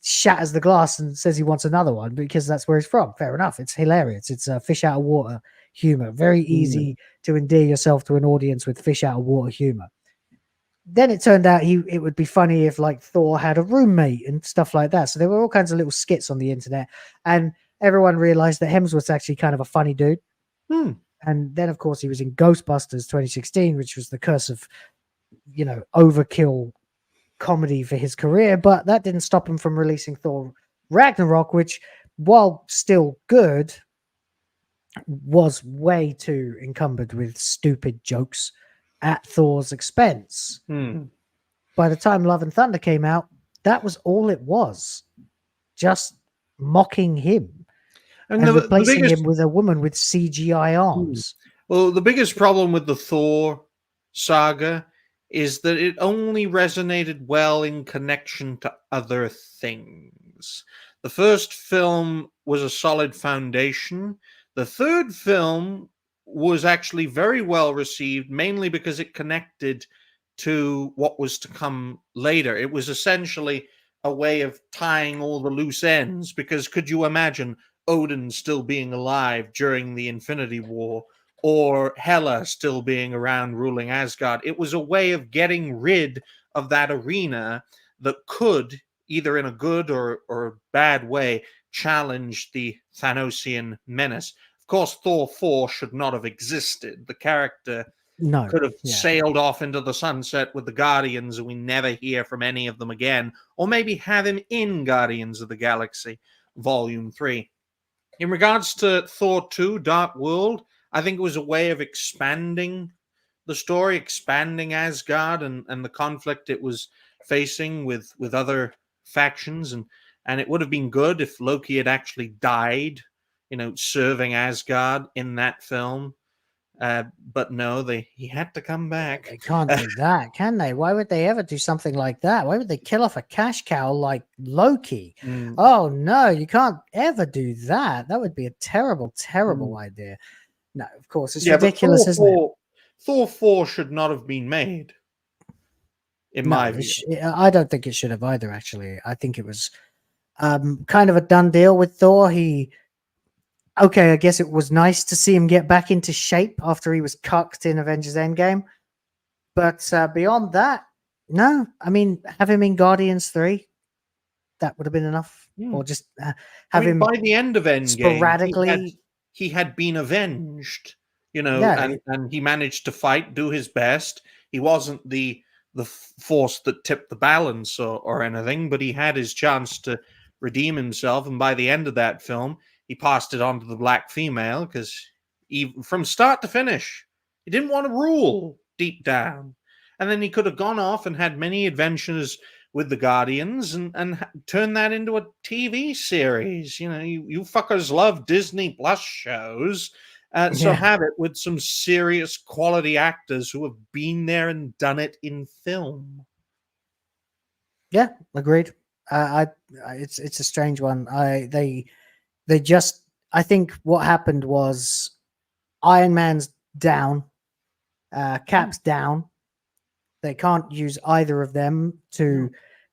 shatters the glass and says he wants another one because that's where he's from. Fair enough, it's hilarious. It's a fish out of water humor. Very easy to endear yourself to an audience with fish out of water humor. Then it turned out it would be funny if like Thor had a roommate and stuff like that. So there were all kinds of little skits on the internet, and everyone realized that Hemsworth's actually kind of a funny dude. And then, of course, he was in Ghostbusters 2016, which was the curse of, overkill comedy for his career. But that didn't stop him from releasing Thor Ragnarok, which, while still good, was way too encumbered with stupid jokes at Thor's expense. By the time Love and Thunder came out, that was all it was. Just mocking him and replacing him with a woman with CGI arms. Well, the biggest problem with the Thor saga is that it only resonated well in connection to other things. The first film was a solid foundation. The third film was actually very well received, mainly because it connected to what was to come later. It was essentially a way of tying all the loose ends, because could you imagine Odin still being alive during the Infinity War, or Hela still being around ruling Asgard? It was a way of getting rid of that arena that could, either in a good or bad way, challenge the Thanosian menace. Of course, Thor 4 should not have existed. The character could have sailed off into the sunset with the Guardians, and we never hear from any of them again. Or maybe have him in Guardians of the Galaxy Volume 3. In regards to Thor 2, Dark World, I think it was a way of expanding the story, expanding Asgard and the conflict it was facing with other factions. And it would have been good if Loki had actually died, serving Asgard in that film. But no, he had to come back. They can't do that, can they? Why would they ever do something like that? Why would they kill off a cash cow like Loki? Oh, no, you can't ever do that. That would be a terrible, terrible idea. No, of course, it's ridiculous, isn't it? Thor 4 should not have been made, in my view. I don't think it should have either, actually. I think it was kind of a done deal with Thor. I guess it was nice to see him get back into shape after he was cucked in Avengers Endgame. But beyond that, no. I mean, have him in Guardians 3. That would have been enough. Or just have him by the end of Endgame, sporadically. He had been avenged. Yeah. and he managed to fight, do his best. He wasn't the force that tipped the balance or anything, but he had his chance to redeem himself. And by the end of that film, he passed it on to the black female because from start to finish, he didn't want to rule deep down. And then he could have gone off and had many adventures with the Guardians and turn that into a TV series. You fuckers love Disney Plus shows. So have it with some serious quality actors who have been there and done it in film. Yeah, agreed. It's a strange one. I think what happened was Iron Man's down, Cap's down. They can't use either of them to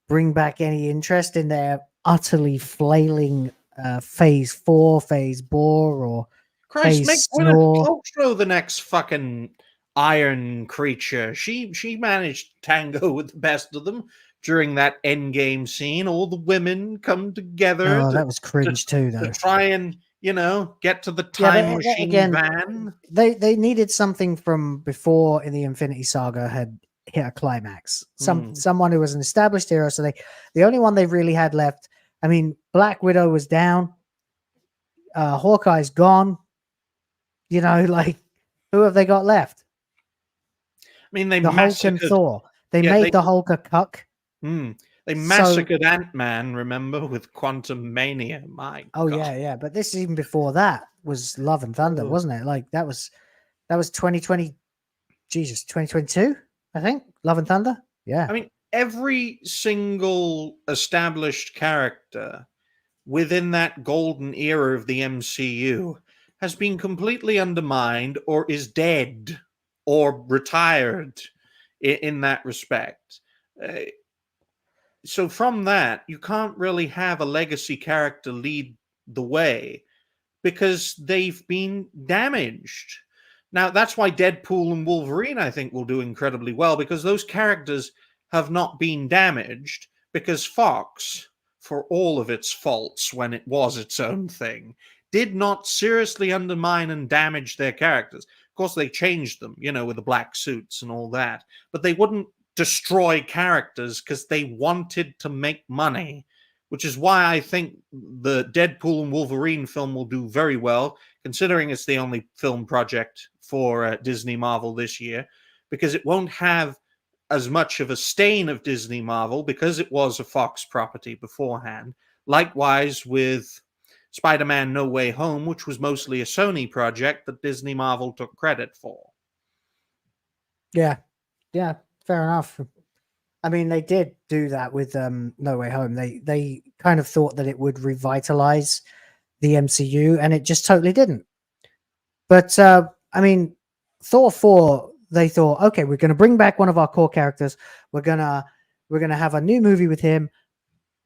bring back any interest in their utterly flailing Phase 4, Phase Bore, or Christ, make Snore. Gwyneth Paltrow the next fucking iron creature. She managed to tango with the best of them during that Endgame scene. All the women come together. Oh, that was cringe too, though. To try and get to the time machine van. They needed something from before in the Infinity Saga had hit a climax. Someone who was an established hero. So the only one they really had left. I mean, Black Widow was down. Hawkeye's gone. Who have they got left? I mean, they the Hulk and Thor. They made the Hulk a cuck. They massacred Ant-Man, remember, with Quantum Mania. My God. Yeah. But this even before that was Love and Thunder, wasn't it? Like that was 2020. Jesus, 2022. I think Love and Thunder. Yeah. I mean, every single established character within that golden era of the MCU has been completely undermined or is dead or retired in that respect. So from that, you can't really have a legacy character lead the way because they've been damaged. Now, that's why Deadpool and Wolverine, I think, will do incredibly well because those characters have not been damaged because Fox, for all of its faults when it was its own thing, did not seriously undermine and damage their characters. Of course, they changed them, with the black suits and all that, but they wouldn't destroy characters because they wanted to make money, which is why I think the Deadpool and Wolverine film will do very well, considering it's the only film project for Disney Marvel this year, because it won't have as much of a stain of Disney Marvel because it was a Fox property beforehand. Likewise with Spider-Man No Way Home, which was mostly a Sony project that Disney Marvel took credit for. Yeah, fair enough. I mean, they did do that with No Way Home. They kind of thought that it would revitalize the MCU, and it just totally didn't. But I mean, Thor 4, they thought, okay, we're going to bring back one of our core characters. We're gonna have a new movie with him,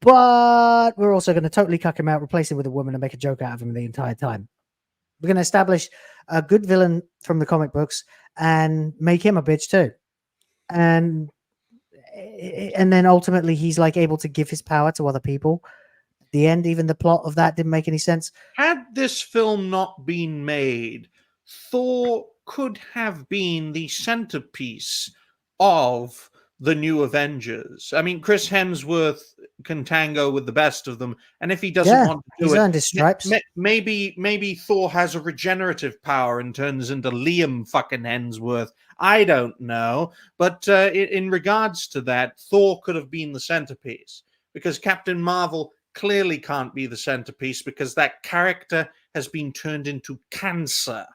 but we're also going to totally cuck him out, replace him with a woman, and make a joke out of him the entire time. We're going to establish a good villain from the comic books and make him a bitch too. And then ultimately he's like able to give his power to other people. At the end, even the plot of that didn't make any sense. Had this film not been made, Thor could have been the centerpiece of the new Avengers. I mean, Chris Hemsworth can tango with the best of them, and if he doesn't want to do he's earned his stripes. Maybe Thor has a regenerative power and turns into Liam fucking Hemsworth. I don't know, but in regards to that, Thor could have been the centerpiece because Captain Marvel clearly can't be the centerpiece because that character has been turned into cancer,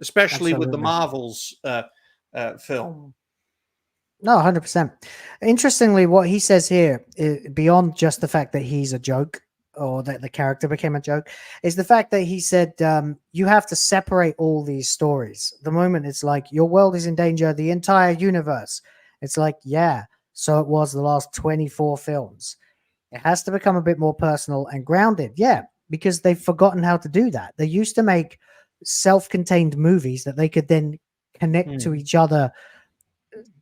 especially with the Marvels film. No, 100%. Interestingly, what he says here, beyond just the fact that he's a joke or that the character became a joke, is the fact that he said you have to separate all these stories. The moment it's like your world is in danger, the entire universe. It's like, yeah, so it was the last 24 films. It has to become a bit more personal and grounded. Yeah, because they've forgotten how to do that. They used to make self-contained movies that they could then connect to each other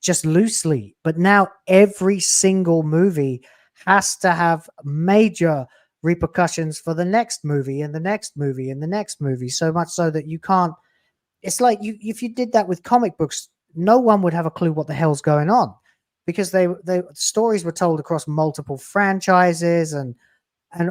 just loosely, but now every single movie has to have major repercussions for the next movie and the next movie and the next movie, so much so that you can't it's like if you did that with comic books, no one would have a clue what the hell's going on, because the stories were told across multiple franchises and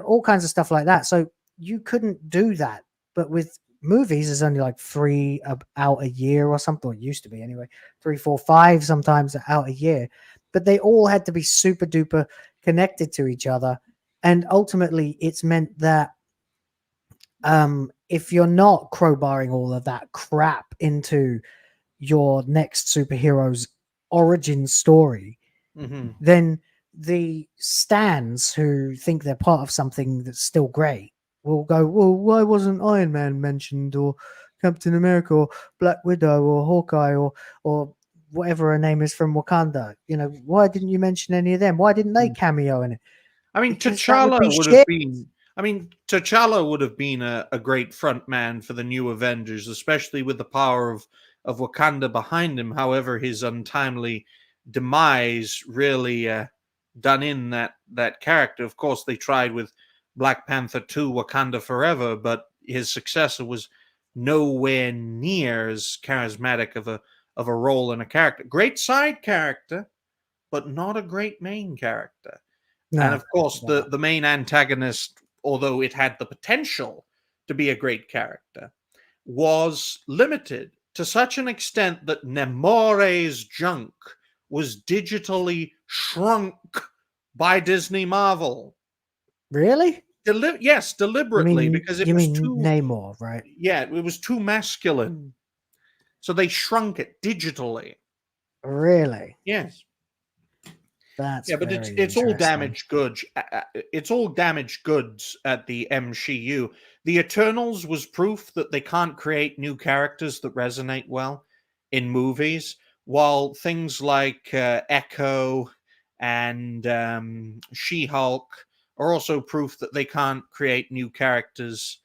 all kinds of stuff like that. So you couldn't do that. But with movies, there's only like 3 out a year or something. Or it used to be anyway, 3, 4, 5 sometimes out a year. But they all had to be super duper connected to each other. And ultimately, it's meant that if you're not crowbarring all of that crap into your next superhero's origin story, then the stans who think they're part of something that's still great will go, well, why wasn't Iron Man mentioned, or Captain America, or Black Widow, or Hawkeye, or whatever her name is from Wakanda? You know, why didn't you mention any of them? Why didn't they cameo in it? I mean, Because T'Challa that would shit. have been. I mean, T'Challa would have been a great front man for the new Avengers, especially with the power of Wakanda behind him. However, his untimely demise really done in that character. Of course, they tried with Black Panther 2, Wakanda Forever, but his successor was nowhere near as charismatic of a role and a character. Great side character, but not a great main character. No, and of course, no. the main antagonist, although it had the potential to be a great character, was limited to such an extent that Nemore's junk was digitally shrunk by Disney Marvel. Really? Yes, deliberately, because it was too Namor, right? Yeah, it was too masculine, so they shrunk it digitally. Really? Yes. That's But very it's all interesting. damaged goods. It's all damaged goods at the MCU. The Eternals was proof that they can't create new characters that resonate well in movies, while things like Echo and She-Hulk are also proof that they can't create new characters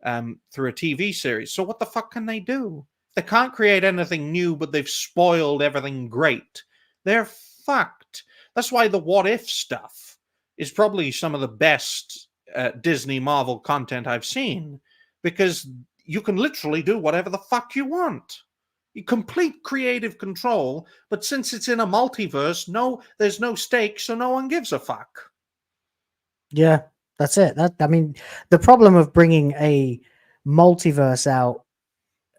through a TV series. So what the fuck can they do? They can't create anything new, but they've spoiled everything great. They're fucked. That's why the What If stuff is probably some of the best Disney Marvel content I've seen, because you can literally do whatever the fuck you want. You complete creative control, but since it's in a multiverse, there's no stakes, so no one gives a fuck. Yeah, that's it. I mean, the problem of bringing a multiverse out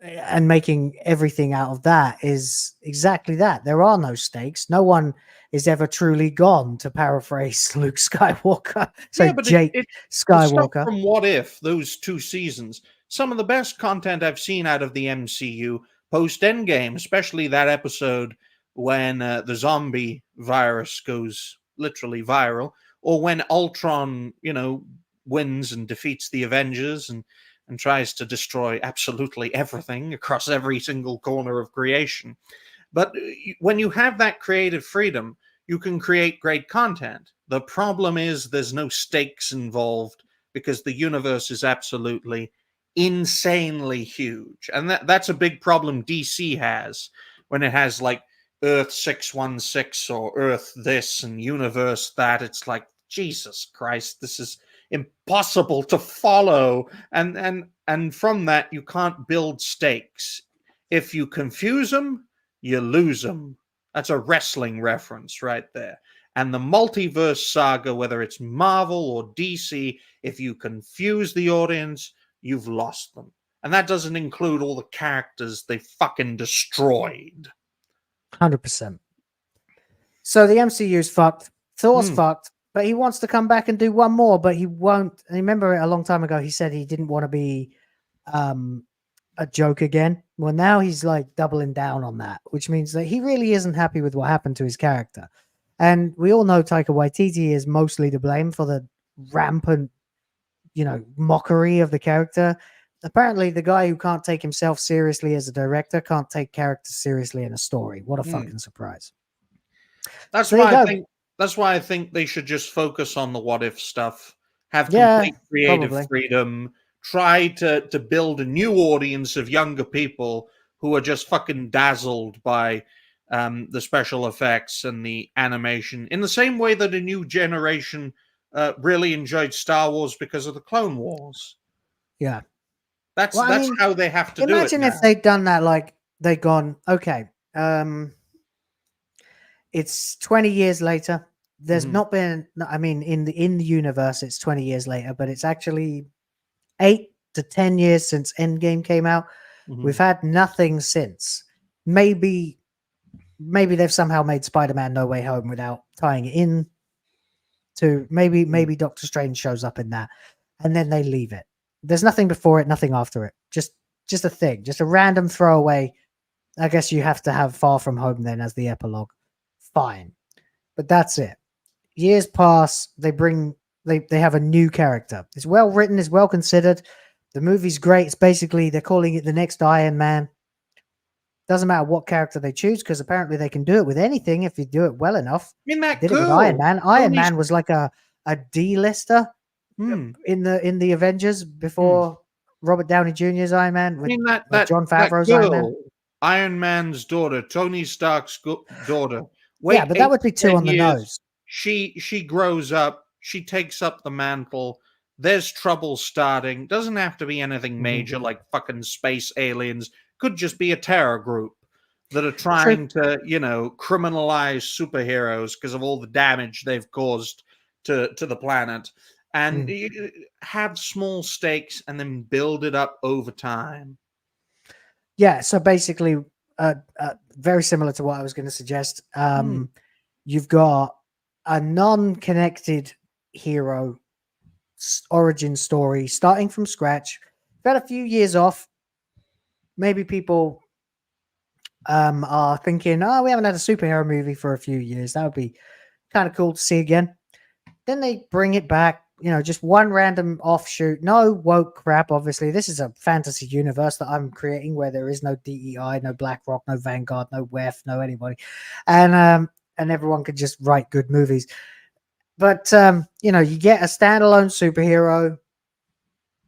and making everything out of that is exactly that. There are no stakes. No one is ever truly gone, to paraphrase Luke Skywalker. So Jake The Skywalker. stuff from What If, those 2 seasons, some of the best content I've seen out of the MCU post Endgame, especially that episode when the zombie virus goes literally viral, or when Ultron, wins and defeats the Avengers and tries to destroy absolutely everything across every single corner of creation. But when you have that creative freedom, you can create great content. The problem is there's no stakes involved, because the universe is absolutely insanely huge. And that's a big problem DC has, when it has like Earth 616 or Earth this and universe that. It's like, Jesus Christ, this is impossible to follow, and from that you can't build stakes. If you confuse them, you lose them. That's a wrestling reference right there. And the multiverse saga, whether it's Marvel or DC, if you confuse the audience, you've lost them. And that doesn't include all the characters they fucking destroyed. 100%. So the MCU's fucked. Thor's fucked. But he wants to come back and do one more, but he won't. And remember, a long time ago, he said he didn't want to be a joke again. Well, now he's like doubling down on that, which means that he really isn't happy with what happened to his character. And we all know Taika Waititi is mostly to blame for the rampant, mockery of the character. Apparently, the guy who can't take himself seriously as a director can't take characters seriously in a story. What a fucking surprise. That's why I think they should just focus on the What If stuff, have complete creative freedom, try to build a new audience of younger people who are just fucking dazzled by the special effects and the animation, in the same way that a new generation really enjoyed Star Wars because of the Clone Wars. Yeah. That's Well, I that's mean, how they have to do it. imagine if now. they'd done that, like they'd gone, okay, it's 20 years later. There's Mhm. not been, I mean, in the universe, it's 20 years later, but it's actually 8 to 10 years since Endgame came out. Mhm. We've had nothing since. Maybe they've somehow made Spider-Man No Way Home without tying it in to maybe Doctor Strange shows up in that, and then they leave it. There's nothing before it, nothing after it. Just a thing, just a random throwaway. I guess you have to have Far From Home then as the epilogue. Fine, but that's it. Years pass. They have a new character. It's well written. It's well considered. The movie's great. It's basically they're calling it the next Iron Man. Doesn't matter what character they choose because apparently they can do it with anything if you do it well enough. Isn't that Did it with cool? Iron Man. Iron Man was like a D-lister Hmm. in the Avengers before Robert Downey Jr.'s Iron Man I with mean that John that Favreau's Iron Man. girl, Iron Man's daughter, Tony Stark's daughter. Yeah, but that would be 8 to 10 too on the years, nose. She grows up. She takes up the mantle. There's trouble starting. Doesn't have to be anything major like fucking space aliens. Could just be a terror group that are trying to, criminalize superheroes because of all the damage they've caused to the planet. And you have small stakes and then build it up over time. Yeah, so basically, very similar to what I was going to suggest. You've got a non-connected hero origin story starting from scratch. Got a few years off. Maybe people are thinking, oh, we haven't had a superhero movie for a few years. That would be kind of cool to see again. Then they bring it back, just one random offshoot. No woke crap, obviously. This is a fantasy universe that I'm creating where there is no DEI, no BlackRock, no Vanguard, no WEF, no anybody. And everyone could just write good movies. But, you get a standalone superhero.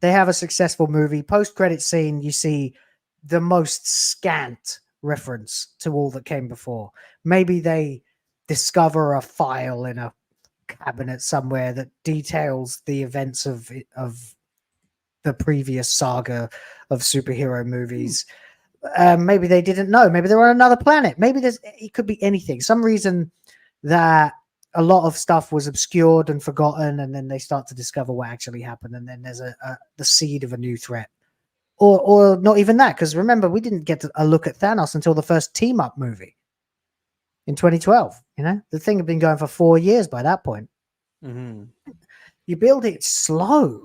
They have a successful movie. Post-credit scene, you see the most scant reference to all that came before. Maybe they discover a file in a cabinet somewhere that details the events of the previous saga of superhero movies. Maybe they didn't know. Maybe they're on another planet. Maybe it could be anything. Some reason that a lot of stuff was obscured and forgotten, and then they start to discover what actually happened, and then there's the seed of a new threat. Or not even that, because remember, we didn't get a look at Thanos until the first team-up movie in 2012. The thing had been going for 4 years by that point. You build it slow.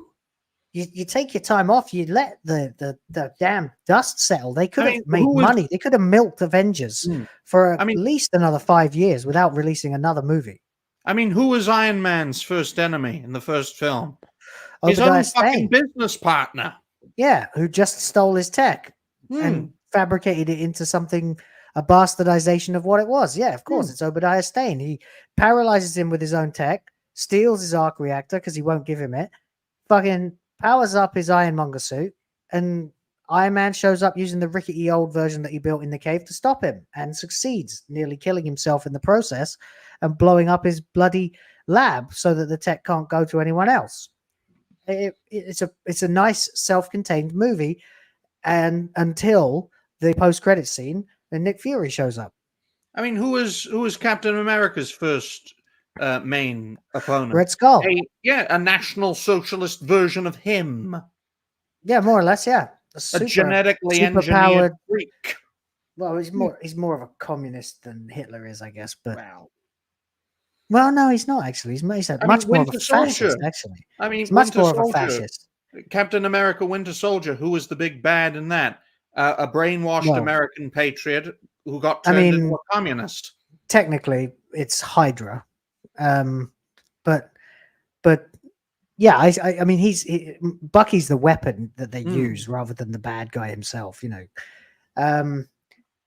You take your time off. You let the damn dust settle. They could have made money. They could have milked Avengers for at least another 5 years without releasing another movie. I mean, who was Iron Man's first enemy in the first film? His Obadiah own fucking Stane. business partner. Yeah, who just stole his tech and fabricated it into something, a bastardization of what it was. Yeah, of course, it's Obadiah Stane. He paralyzes him with his own tech, steals his arc reactor because he won't give him it, fucking powers up his Ironmonger suit, and Iron Man shows up using the rickety old version that he built in the cave to stop him and succeeds, nearly killing himself in the process and blowing up his bloody lab so that the tech can't go to anyone else. It's a nice self-contained movie, and until the post-credit scene, and Nick Fury shows up. I mean, who was Captain America's first main opponent? Red Skull. A National Socialist version of him. Yeah, more or less. Yeah, A genetically engineered freak. Well, he's more of a communist than Hitler is, I guess. But well, no, he's not actually. He's much more of a fascist, actually. I mean, he's much more of a fascist. Captain America: Winter Soldier. Who was the big bad in that? A brainwashed American patriot who got turned into a communist. Technically, it's Hydra, but yeah, I mean, Bucky's the weapon that they use rather than the bad guy himself.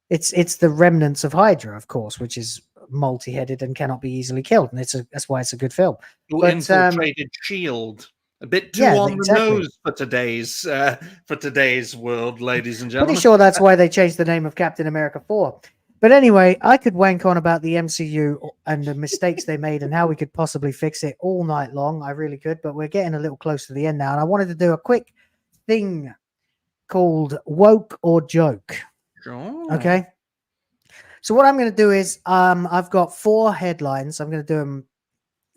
It's the remnants of Hydra, of course, which is multi-headed and cannot be easily killed, and that's why it's a good film. Who infiltrated Shield. A bit too on the nose for today's world, ladies and gentlemen. Pretty sure that's why they changed the name of Captain America 4. But anyway, I could wank on about the MCU and the mistakes they made and how we could possibly fix it all night long. I really could, but we're getting a little close to the end now, and I wanted to do a quick thing called Woke or Joke. Sure. Okay. So what I'm going to do is I've got 4 headlines. I'm going to do them.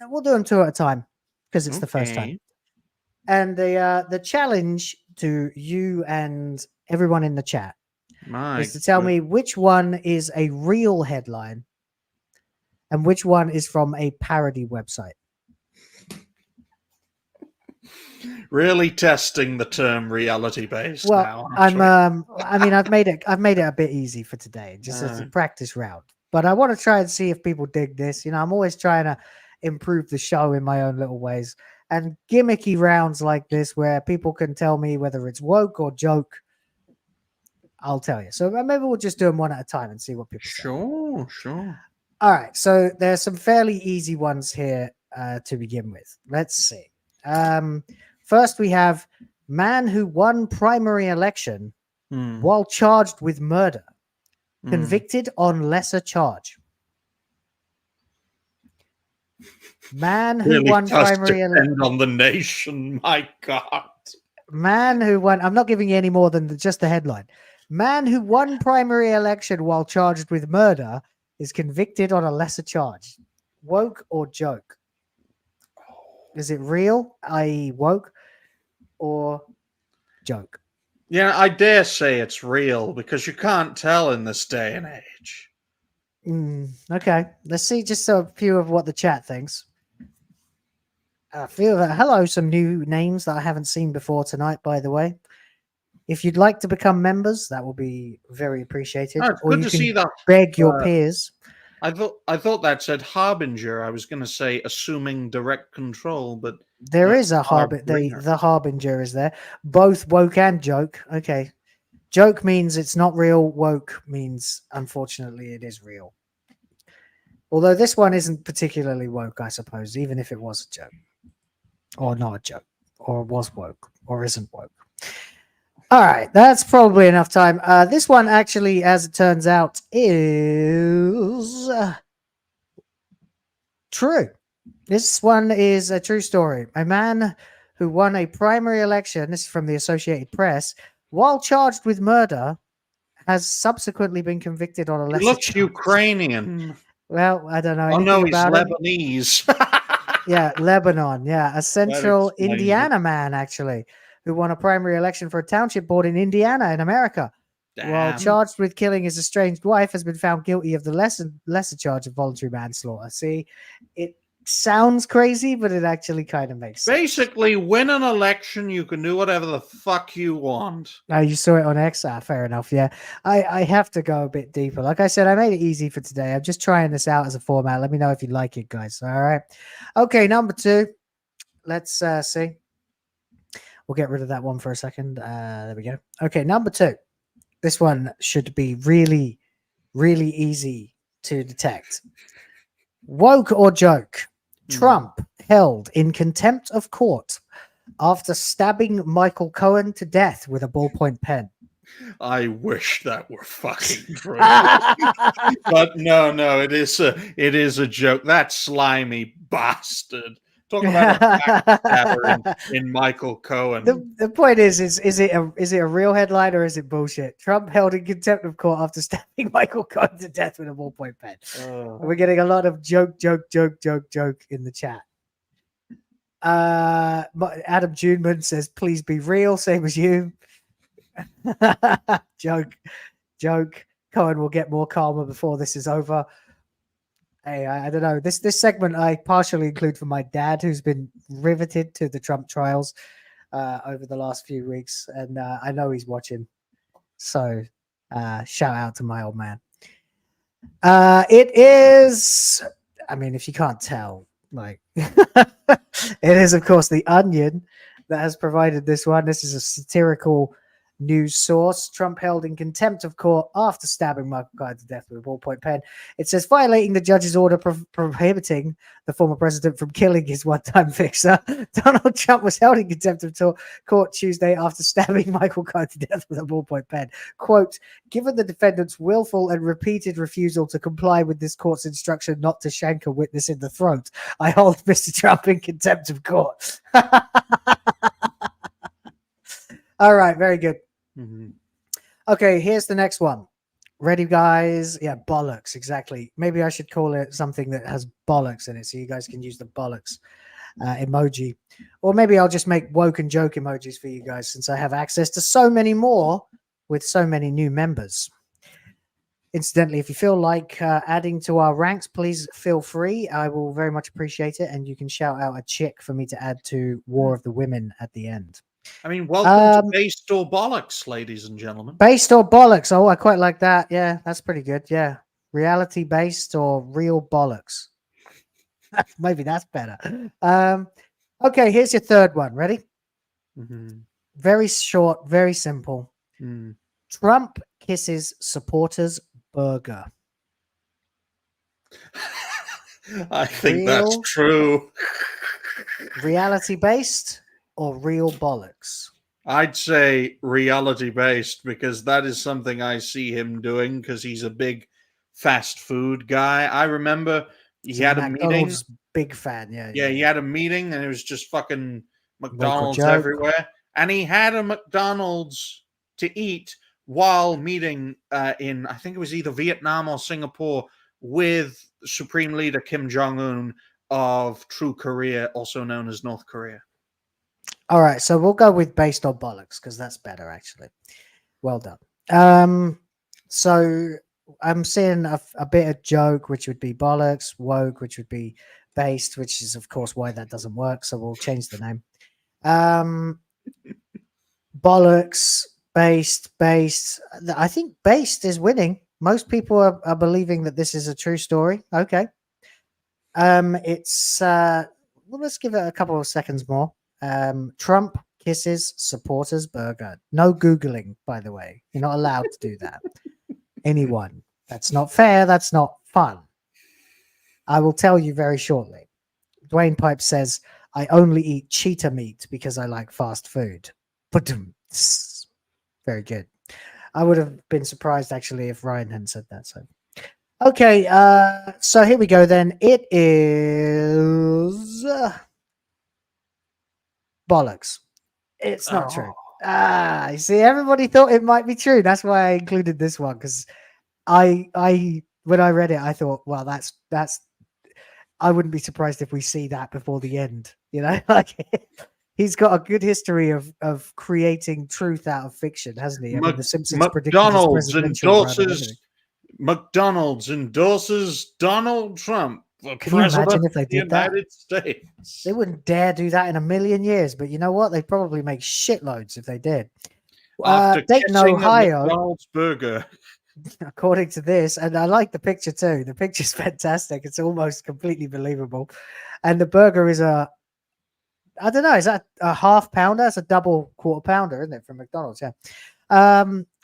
We'll do them 2 at a time because it's the first time. Okay. And the challenge to you and everyone in the chat is to tell me which one is a real headline and which one is from a parody website. Really testing the term reality based Well, now. I've made it a bit easy for today, just as a practice round. But I want to try and see if people dig this. You know, I'm always trying to improve the show in my own little ways. And gimmicky rounds like this where people can tell me whether it's woke or joke, I'll tell you. So maybe we'll just do them one at a time and see what people say. Sure. All right. So there's some fairly easy ones here to begin with. Let's see. First, we have man who won primary election while charged with murder, convicted on lesser charge. Man who really won does primary election. on the nation, my God. Man who won. I'm not giving you any more than just the headline. Man who won primary election while charged with murder is convicted on a lesser charge. Woke or joke? Is it real, i.e., woke, or joke? Yeah, I dare say it's real because you can't tell in this day and age. Okay, let's see just a few of what the chat thinks. Hello, some new names that I haven't seen before tonight, by the way. If you'd like to become members, that will be very appreciated. Oh, it's or good you to can see that. Beg your peers. I thought that said harbinger. I was going to say assuming direct control, but there is a harbinger. The harbinger is there. Both woke and joke. Okay. Joke means it's not real. Woke means, unfortunately, it is real. Although this one isn't particularly woke, I suppose, even if it was a joke. Or not a joke. Or was woke. Or isn't woke. All right. That's probably enough time. This one actually, as it turns out, is true. This one is a true story. A man who won a primary election, this is from the Associated Press, while charged with murder, has subsequently been convicted on a lesser looks charge. Ukrainian. Well, I don't know. Oh no, he's about Lebanese. Yeah, Lebanon. Yeah, a central explains Indiana man, actually, who won a primary election for a township board in Indiana in America. While Damn. charged with killing his estranged wife, has been found guilty of the lesser charge of voluntary manslaughter. See, it sounds crazy, but it actually kind of makes sense. Basically, win an election, you can do whatever the fuck you want. Oh, you saw it on X? Fair enough, yeah. I have to go a bit deeper. Like I said, I made it easy for today. I'm just trying this out as a format. Let me know if you like it, guys. All right. Okay, number 2. Let's see. We'll get rid of that one for a second. There we go. Okay, number 2. This one should be really, really easy to detect. Woke or joke? Trump held in contempt of court after stabbing Michael Cohen to death with a ballpoint pen. I wish that were fucking true. But no, it is a joke. That slimy bastard. Talk about a backstabber in Michael Cohen. The point is it a real headline or is it bullshit? Trump held in contempt of court after stabbing Michael Cohen to death with a ballpoint pen. We're getting a lot of joke in the chat. Adam Juneman says, "Please be real," same as you. Joke. Cohen will get more calmer before this is over. Hey, I don't know. This segment I partially include for my dad, who's been riveted to the Trump trials over the last few weeks, and I know he's watching. So, shout out to my old man. It is. I mean, if you can't tell, like, it is, of course, The Onion that has provided this one. This is a satirical news source. Trump held in contempt of court after stabbing Michael Cohen to death with a ballpoint pen. It says, violating the judge's order prohibiting the former president from killing his one-time fixer. Donald Trump was held in contempt of court Tuesday after stabbing Michael Cohen to death with a ballpoint pen. Quote, given the defendant's willful and repeated refusal to comply with this court's instruction not to shank a witness in the throat, I hold Mr. Trump in contempt of court. All right, very good. Mhm. Okay, here's the next one. Ready, guys? Yeah, bollocks. Exactly. Maybe I should call it something that has bollocks in it, so you guys can use the bollocks emoji, or maybe I'll just make woke and joke emojis for you guys, since I have access to so many more with so many new members. Incidentally, if you feel like adding to our ranks, please feel free. I will very much appreciate it, and you can shout out a chick for me to add to War of the Women at the end. I mean, welcome to Based or Bollocks, ladies and gentlemen. Based or bollocks? Oh, I quite like that. Yeah, that's pretty good. Yeah, reality based or real bollocks. Maybe that's better. Okay, here's your third one. Ready? Mhm. Very short, very simple. Mm. Trump kisses supporters burger. I think that's true. Reality based or real bollocks? I'd say reality based, because that is something I see him doing, because he's a big fast food guy. I remember he had a meeting. McDonald's big fan. Yeah, he had a meeting and it was just fucking McDonald's joke. everywhere. And he had a McDonald's to eat while meeting in, I think it was either Vietnam or Singapore, with Supreme Leader Kim Jong-un of True Korea, also known as North Korea. All right, so we'll go with based on bollocks, because that's better, actually. Well done. So I'm seeing a bit of joke, which would be bollocks, woke, which would be based, which is, of course, why that doesn't work. So we'll change the name. Bollocks, based. I think based is winning. Most people are believing that this is a true story. Okay. It's well, let's give it a couple of seconds more. Trump kisses supporters burger. No Googling, by the way. You're not allowed to do that. Anyone. That's not fair. That's not fun. I will tell you very shortly. Dwayne Pipe says, I only eat cheetah meat because I like fast food. Very good. I would have been surprised, actually, if Ryan hadn't said that. So, okay. So here we go then. It is bollocks. It's not true. You see, everybody thought it might be true. That's why I included this one, because I when I read it, I thought, well, that's I wouldn't be surprised if we see that before the end. You know, like he's got a good history of creating truth out of fiction, hasn't he? I mean, the Simpsons predicted his presidential run. McDonald's endorses Donald Trump for Can you imagine if they president of the did that? United States. They wouldn't dare do that in a million years, but you know what? They'd probably make shitloads if they did. After Dayton, kissing a Ohio, McDonald's burger. according to this, and I like the picture too. The picture's fantastic. It's almost completely believable. And the burger is I don't know, is that a half pounder? It's a double quarter pounder, isn't it, from McDonald's? Yeah.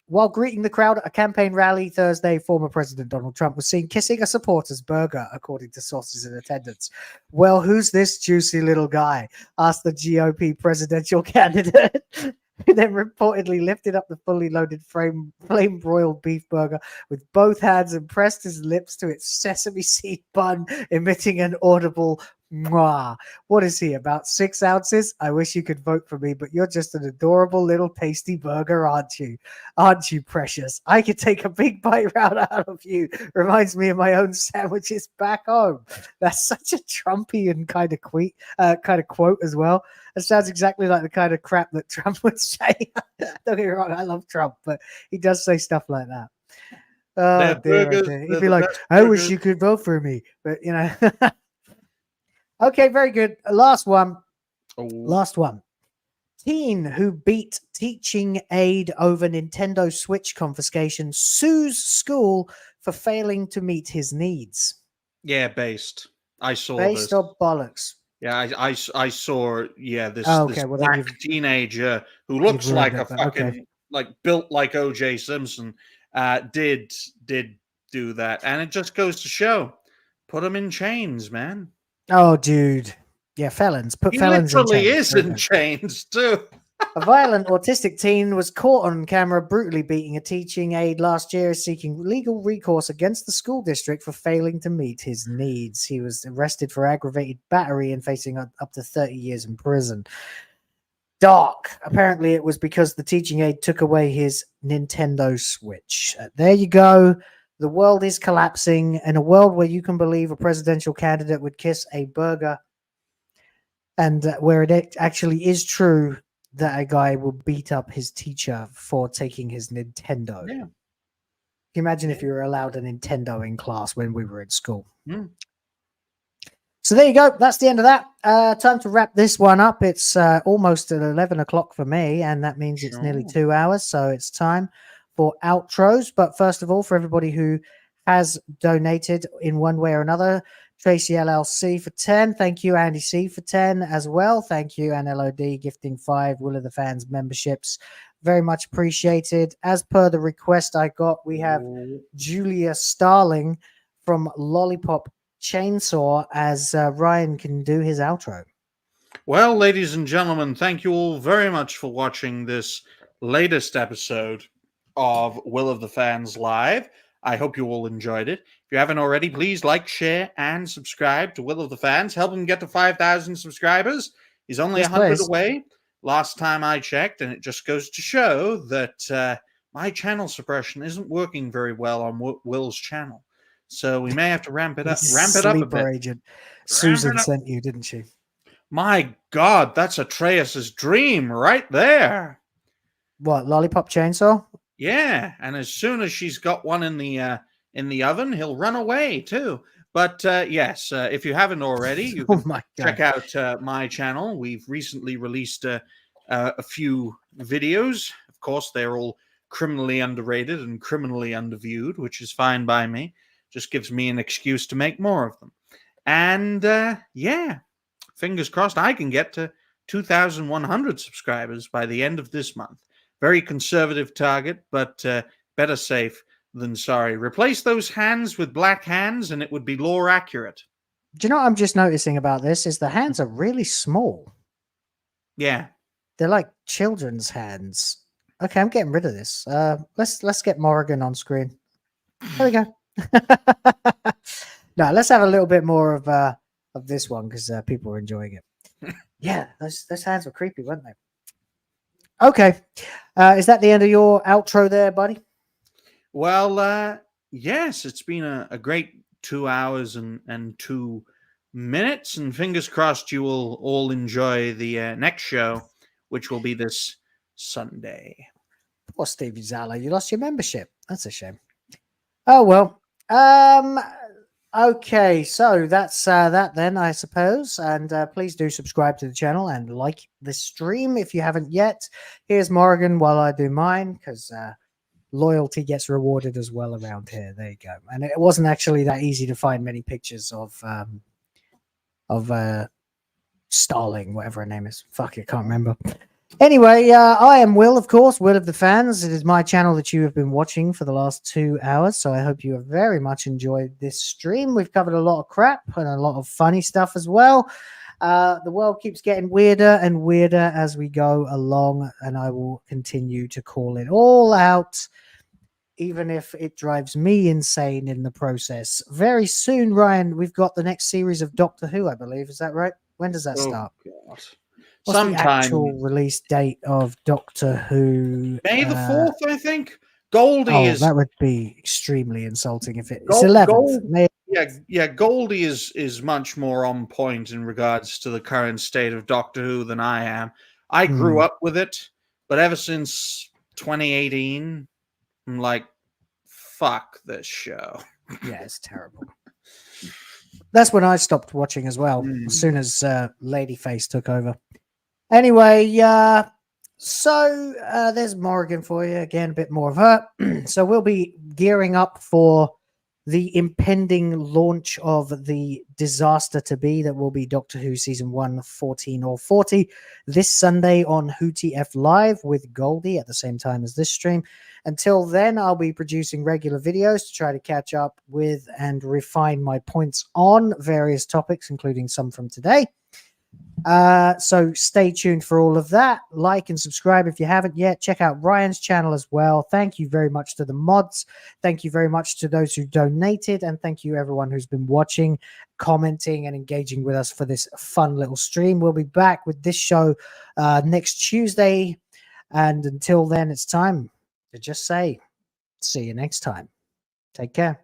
While greeting the crowd at a campaign rally Thursday, former President Donald Trump was seen kissing a supporter's burger, according to sources in attendance. Well, who's this juicy little guy? Asked the GOP presidential candidate, who then reportedly lifted up the fully loaded flame-broiled beef burger with both hands and pressed his lips to its sesame seed bun, emitting an audible mwah. What is he, about 6 ounces? I wish you could vote for me, but you're just an adorable little tasty burger, aren't you? Aren't you precious? I could take a big bite right out of you. Reminds me of my own sandwiches back home. That's such a Trumpian kind of quote as well. It sounds exactly like the kind of crap that Trump would say. Don't get me wrong, I love Trump, but he does say stuff like that. Oh, dear. He'd be like, I wish you could vote for me. But, you know. Okay, very good. Last one. Last one. Teen who beat teaching aide over Nintendo Switch confiscation sues school for failing to meet his needs. Yeah, based. I saw based this. or bollocks? Yeah, I saw. Yeah, this okay, well, black teenager who looks like a fucking okay. like built like O.J. Simpson did do that, and it just goes to show, put them in chains, man. Oh, dude. Yeah, felons. Put felons in chains. He literally is in chains too. A violent autistic teen was caught on camera brutally beating a teaching aide last year, seeking legal recourse against the school district for failing to meet his needs. He was arrested for aggravated battery and facing up to 30 years in prison. dark. Apparently, it was because the teaching aid took away his Nintendo Switch. There you go. The world is collapsing. In a world where you can believe a presidential candidate would kiss a burger, and where it actually is true that a guy will beat up his teacher for taking his Nintendo. Yeah. Can you imagine if you were allowed a Nintendo in class when we were in school? So there you go. That's the end of that. Time to wrap this one up. It's almost at 11 o'clock for me, and that means it's nearly 2 hours. So it's time for outros. But first of all, for everybody who has donated in one way or another, Tracy LLC for 10. Thank you, Andy C for 10 as well. Thank you, and LOD gifting 5 Will of the Fans memberships. Very much appreciated. As per the request I got, we have Julia Starling from Lollipop Chainsaw as Ryan can do his outro. Well, ladies and gentlemen, thank you all very much for watching this latest episode of Will of the Fans Live. I hope you all enjoyed it. If you haven't already, please like, share, and subscribe to Will of the Fans. Help him get to 5,000 subscribers. He's only 100 away. Last time I checked, and it just goes to show that my channel suppression isn't working very well on Will's channel. So we may have to ramp it up. Ramp it up a bit. Agent. Susan sent you, didn't she? My God, that's Atreus's dream right there. What, Lollipop Chainsaw? Yeah, and as soon as she's got one in the oven, he'll run away too. But yes, if you haven't already, you can check out my channel. We've recently released a few videos. Of course, they're all criminally underrated and criminally underviewed, which is fine by me. Just gives me an excuse to make more of them. And yeah, fingers crossed I can get to 2,100 subscribers by the end of this month. Very conservative target, but better safe than sorry. Replace those hands with black hands and it would be lore accurate. Do you know what I'm just noticing about this is the hands are really small. Yeah. They're like children's hands. Okay, I'm getting rid of this. Let's get Morrigan on screen. There we go. No, let's have a little bit more of this one because people are enjoying it. Yeah, those hands were creepy, weren't they? Okay, is that the end of your outro there, buddy? Well, yes, it's been a great 2 hours and 2 minutes, and fingers crossed you will all enjoy the next show, which will be this Sunday. Poor Stevie Zala, you lost your membership. That's a shame. Oh well. Okay, so that's that then, I suppose. And please do subscribe to the channel and like the stream if you haven't yet. Here's Morrigan while I do mine, because loyalty gets rewarded as well around here. There you go. And it wasn't actually that easy to find many pictures of Starling, whatever her name is. Fuck, I can't remember. Anyway, I am Will, of course, Will of the Fans. It is my channel that you have been watching for the last 2 hours, so I hope you have very much enjoyed this stream. We've covered a lot of crap and a lot of funny stuff as well. The world keeps getting weirder and weirder as we go along, and I will continue to call it all out, even if it drives me insane in the process. Very soon, Ryan, we've got the next series of Doctor Who, I believe. Is that right? When does that start? God. What's Sometime. the actual release date of Doctor Who? May the 4th, I think. Goldie is. That would be extremely insulting if it's 11th. Yeah, Goldie is much more on point in regards to the current state of Doctor Who than I am. I grew up with it, but ever since 2018, I'm like, fuck this show. Yeah, it's terrible. That's when I stopped watching as well, as soon as Ladyface took over. Anyway, so there's Morrigan for you. Again, a bit more of her. So we'll be gearing up for the impending launch of the disaster to be that will be Doctor Who Season 1, 14 or 40 this Sunday on WoTF Live with Goldie at the same time as this stream. Until then, I'll be producing regular videos to try to catch up with and refine my points on various topics, including some from today. So stay tuned for all of that. Like and subscribe if you haven't yet. Check out Ryan's channel as well. Thank you very much to the mods. Thank you very much to those who donated. And thank you everyone who's been watching, commenting, and engaging with us for this fun little stream. We'll be back with this show next Tuesday. And until then, it's time to just say, see you next time. Take care.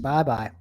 Bye-bye.